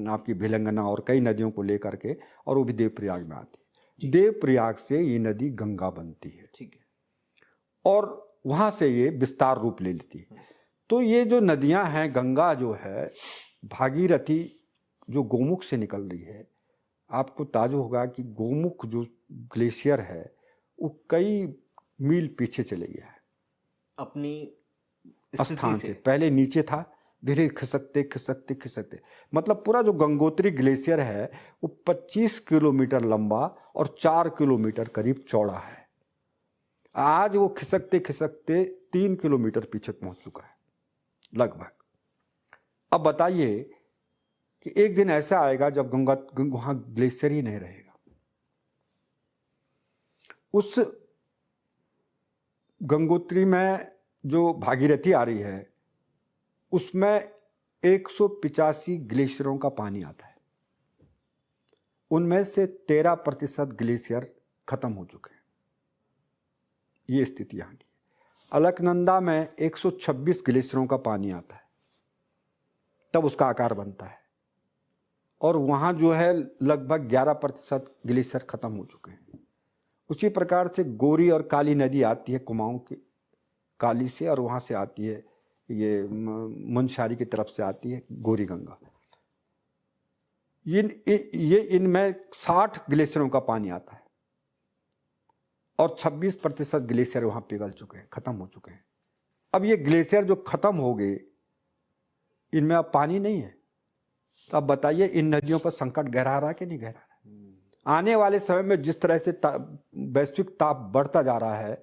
आपकी भिलंगना और कई नदियों को लेकर के, और वो भी देवप्रयाग में आती है। देवप्रयाग से ये नदी गंगा बनती है। ठीक है। और वहाँ से ये विस्तार रूप ले लेती है। तो ये जो नदियाँ हैं, गंगा जो है, भागीरथी जो गोमुख से निकल रही है, आपको ताजुब होगा कि गोमुख जो ग्लेशियर है वो कई मील पीछे चले गया है अपनी स्थान से। पहले नीचे था, धीरे खिसकते खिसकते खिसकते, मतलब पूरा जो गंगोत्री ग्लेशियर है वो 25 किलोमीटर लंबा और 4 किलोमीटर करीब चौड़ा है। आज वो खिसकते खिसकते 3 किलोमीटर पीछे पहुंच चुका है लगभग। अब बताइए कि एक दिन ऐसा आएगा जब वहां ग्लेशियर ही नहीं रहेगा। उस गंगोत्री में जो भागीरथी आ रही है उसमें 185 ग्लेशियरों का पानी आता है। उनमें से 13% ग्लेशियर खत्म हो चुके हैं। ये स्थिति यहाँ की। अलकनंदा में 126 ग्लेशियरों का पानी आता है, तब उसका आकार बनता है। और वहाँ जो है लगभग 11% ग्लेशियर खत्म हो चुके हैं। उसी प्रकार से गोरी और काली नदी आती है कुमाऊं की काली से, और वहाँ से आती है ये मुनस्यारी की तरफ से आती है गोरी गंगा। ये इनमें 60 ग्लेशियरों का पानी आता है, और 26% ग्लेशियर वहाँ पिघल चुके हैं, खत्म हो चुके हैं। अब ये ग्लेशियर जो खत्म हो गए, इनमें अब पानी नहीं है। तो अब बताइए इन नदियों पर संकट गहरा रहा है कि नहीं गहरा रहा है? आने वाले समय में जिस तरह से वैश्विक ताप बढ़ता जा रहा है,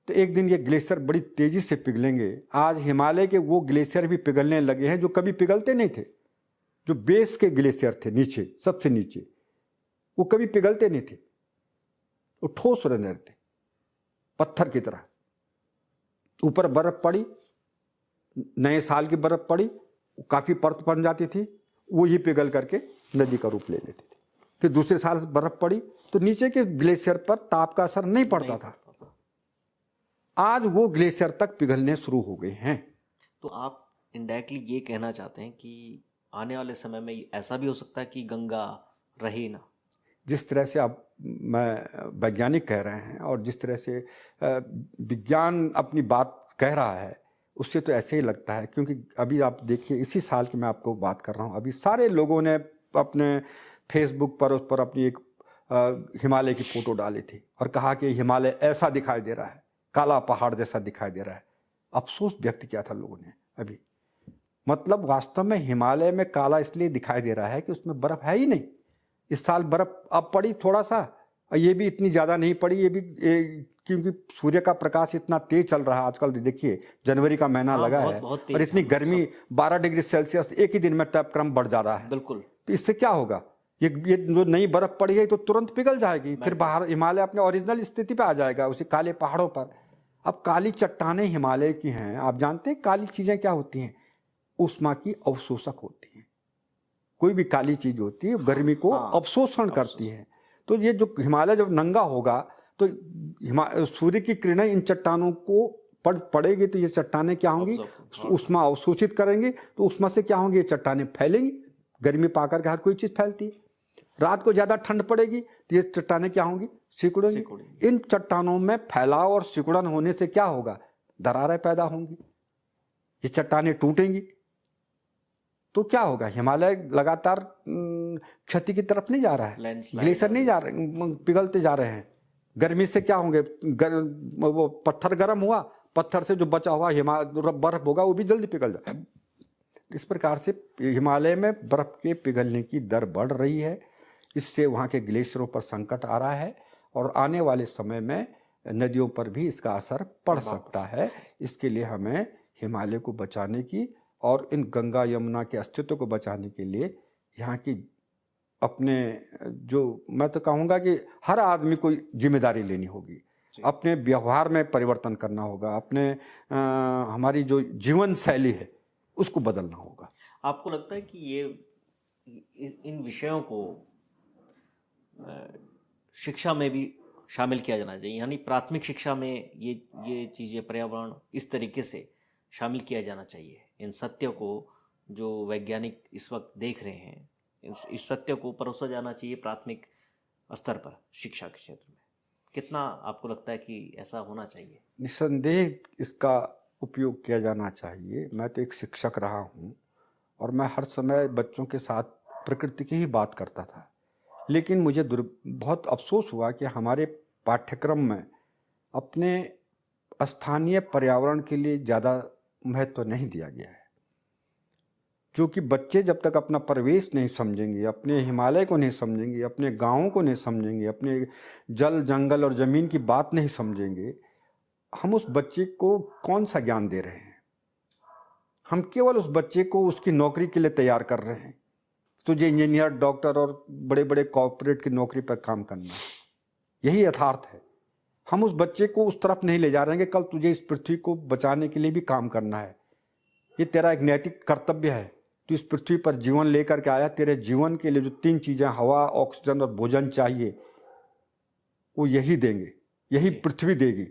तो एक दिन ये ग्लेशियर बड़ी तेजी से पिघलेंगे। आज हिमालय के वो ग्लेशियर भी पिघलने लगे हैं जो कभी पिघलते नहीं थे। जो बेस के ग्लेशियर थे, नीचे सबसे नीचे, वो कभी पिघलते नहीं थे, वो ठोस रहने थे पत्थर की तरह। ऊपर बर्फ पड़ी, नए साल की बर्फ पड़ी, काफी परत बन जाती थी, वो ही पिघल करके नदी का रूप ले लेती थी। फिर दूसरे साल बर्फ पड़ी तो नीचे के ग्लेशियर पर ताप का असर नहीं पड़ता था। आज वो ग्लेशियर तक पिघलने शुरू हो गए हैं। तो आप इनडायरेक्टली ये कहना चाहते हैं कि आने वाले समय में ऐसा भी हो सकता है कि गंगा रहे ना? जिस तरह से अब मैं वैज्ञानिक कह रहे हैं और जिस तरह से विज्ञान अपनी बात कह रहा है, उससे तो ऐसे ही लगता है। क्योंकि अभी आप देखिए, इसी साल की मैं आपको बात कर रहा हूँ, अभी सारे लोगों ने अपने फेसबुक पर उस पर अपनी एक हिमालय की फ़ोटो डाली थी और कहा कि हिमालय ऐसा दिखाई दे रहा है, काला पहाड़ जैसा दिखाई दे रहा है। अफसोस व्यक्त किया था लोगों ने अभी। मतलब वास्तव में हिमालय में काला इसलिए दिखाई दे रहा है कि उसमें बर्फ़ है ही नहीं। इस साल बर्फ़ अब पड़ी थोड़ा सा, और ये भी इतनी ज़्यादा नहीं पड़ी। ये भी क्योंकि सूर्य का प्रकाश इतना तेज चल रहा है आजकल। देखिए जनवरी का महीना लगा है और इतनी गर्मी, 12 डिग्री सेल्सियस एक ही दिन में तापक्रम बढ़ जा रहा है। बिल्कुल। तो इससे क्या होगा? ये जो नई बर्फ पड़ी है तो तुरंत पिघल जाएगी, फिर बाहर हिमालय अपने ओरिजिनल स्थिति पे आ जाएगा, उसी काले पहाड़ों पर। अब काली चट्टानें हिमालय की हैं। आप जानते हैं काली चीजें क्या होती हैं? ऊष्मा की अवशोषक होती हैं। कोई भी काली चीज होती है गर्मी को अवशोषण करती है। तो ये जो हिमालय जब नंगा होगा तो सूर्य की किरणें इन चट्टानों को पड़ेगी, तो ये चट्टानें क्या होंगी? ऊष्मा अवशोषित करेंगी। तो ऊष्मा से क्या होंगी? ये चट्टानें फैलेंगी। गर्मी पाकर के हर कोई चीज फैलती है। रात को ज्यादा ठंड पड़ेगी तो ये चट्टानें क्या होंगी? सिकुड़ेंगी। इन चट्टानों में फैलाव और सिकुड़न होने से क्या होगा? दरारें पैदा होंगी, ये चट्टानें टूटेंगी। तो क्या होगा? हिमालय लगातार क्षति की तरफ नहीं जा रहा है, ग्लेशियर नहीं जा रहे, पिघलते जा रहे हैं। गर्मी से क्या होंगे? वो पत्थर गर्म हुआ, पत्थर से जो बचा हुआ बर्फ होगा वो भी जल्दी पिघल जाएगा। इस प्रकार से हिमालय में बर्फ के पिघलने की दर बढ़ रही है। इससे वहाँ के ग्लेशियरों पर संकट आ रहा है और आने वाले समय में नदियों पर भी इसका असर पड़ सकता है। इसके लिए हमें हिमालय को बचाने की और इन गंगा यमुना के अस्तित्व को बचाने के लिए यहाँ की अपने जो मैं तो कहूँगा कि हर आदमी को जिम्मेदारी लेनी होगी, अपने व्यवहार में परिवर्तन करना होगा, अपने हमारी जो जीवन शैली है उसको बदलना होगा। आपको लगता है कि ये इन विषयों को शिक्षा में भी शामिल किया जाना चाहिए, यानी प्राथमिक शिक्षा में ये चीज़ें, पर्यावरण इस तरीके से शामिल किया जाना चाहिए? इन सत्यों को जो वैज्ञानिक इस वक्त देख रहे हैं, इस सत्य को परोसा जाना चाहिए प्राथमिक स्तर पर शिक्षा के क्षेत्र में। कितना आपको लगता है कि ऐसा होना चाहिए? निस्संदेह इसका उपयोग किया जाना चाहिए। मैं तो एक शिक्षक रहा हूँ और मैं हर समय बच्चों के साथ प्रकृति की ही बात करता था, लेकिन मुझे बहुत अफसोस हुआ कि हमारे पाठ्यक्रम में अपने स्थानीय पर्यावरण के लिए ज़्यादा महत्व नहीं दिया गया है। जो कि बच्चे जब तक अपना परिवेश नहीं समझेंगे, अपने हिमालय को नहीं समझेंगे, अपने गाँवों को नहीं समझेंगे, अपने जल जंगल और ज़मीन की बात नहीं समझेंगे, हम उस बच्चे को कौन सा ज्ञान दे रहे हैं? हम केवल उस बच्चे को उसकी नौकरी के लिए तैयार कर रहे हैं। तुझे इंजीनियर, डॉक्टर और बड़े बड़े कॉर्पोरेट की नौकरी पर काम करना है, यही यथार्थ है। हम उस बच्चे को उस तरफ नहीं ले जा रहे हैं कि कल तुझे इस पृथ्वी को बचाने के लिए भी काम करना है। ये तेरा एक नैतिक कर्तव्य है। तू इस पृथ्वी पर जीवन लेकर के आया, तेरे जीवन के लिए जो 3 चीज़ें, हवा, ऑक्सीजन और भोजन चाहिए, वो यही देंगे, यही पृथ्वी देगी।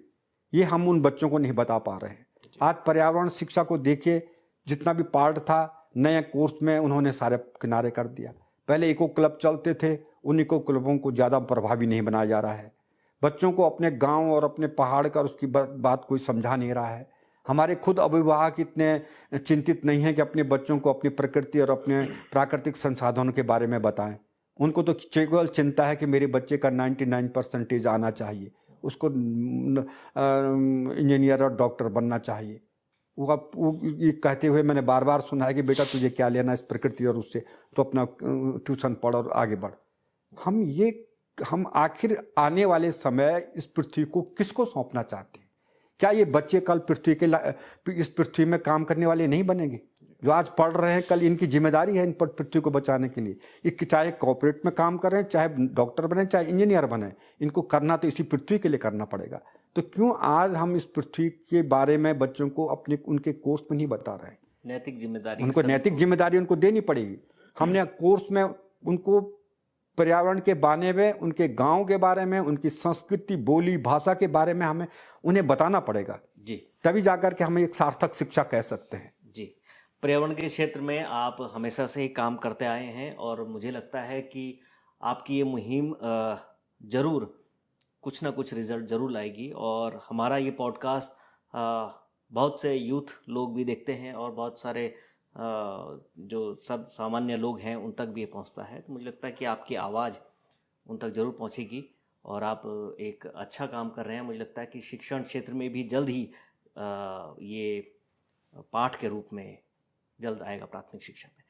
ये हम उन बच्चों को नहीं बता पा रहे हैं। आज पर्यावरण शिक्षा को देखिए, जितना भी पार्ट था नए कोर्स में उन्होंने सारे किनारे कर दिया। पहले इको क्लब चलते थे, उन इको क्लबों को ज़्यादा प्रभावी नहीं बनाया जा रहा है। बच्चों को अपने गांव और अपने पहाड़ का उसकी बात कोई समझा नहीं रहा है। हमारे खुद अभिभावक इतने चिंतित नहीं हैं कि अपने बच्चों को अपनी प्रकृति और अपने प्राकृतिक संसाधनों के बारे में बताएं। उनको तो केवल चिंता है कि मेरे बच्चे का 99% आना चाहिए, उसको इंजीनियर और डॉक्टर बनना चाहिए। वो ये कहते हुए मैंने बार बार सुना है कि बेटा तुझे क्या लेना इस प्रकृति और उससे, तो अपना ट्यूशन पढ़ और आगे बढ़। हम आखिर आने वाले समय इस पृथ्वी को किसको सौंपना चाहते हैं? क्या ये बच्चे कल इस पृथ्वी में काम करने वाले नहीं बनेंगे? जो आज पढ़ रहे हैं, कल इनकी जिम्मेदारी है इन पर पृथ्वी को बचाने के लिए। ये चाहे कॉर्पोरेट में काम करें, चाहे डॉक्टर बने, चाहे इंजीनियर बने, इनको करना तो इसी पृथ्वी के लिए करना पड़ेगा। तो क्यों आज हम इस पृथ्वी के बारे में बच्चों को उनके कोर्स में नहीं बता रहे हैं? नैतिक जिम्मेदारी नैतिक जिम्मेदारी उनको देनी पड़ेगी। हमने कोर्स में उनको पर्यावरण के बारे में, उनके गांव के बारे में, उनकी संस्कृति, बोली, भाषा के बारे में हमें उन्हें बताना पड़ेगा जी। तभी जाकर के हम एक सार्थक शिक्षा कह सकते हैं। जी, पर्यावरण के क्षेत्र में आप हमेशा से ही काम करते आए हैं और मुझे लगता है कि आपकी ये मुहिम ज़रूर कुछ ना कुछ रिजल्ट ज़रूर लाएगी। और हमारा ये पॉडकास्ट बहुत से यूथ लोग भी देखते हैं और बहुत सारे जो सब सामान्य लोग हैं उन तक भी ये पहुंचता है। तो मुझे लगता है कि आपकी आवाज़ उन तक ज़रूर पहुंचेगी और आप एक अच्छा काम कर रहे हैं। मुझे लगता है कि शिक्षण क्षेत्र में भी जल्द ही ये पाठ के रूप में जल्द आएगा प्राथमिक शिक्षा में।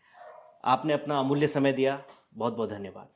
आपने अपना अमूल्य समय दिया, बहुत बहुत धन्यवाद।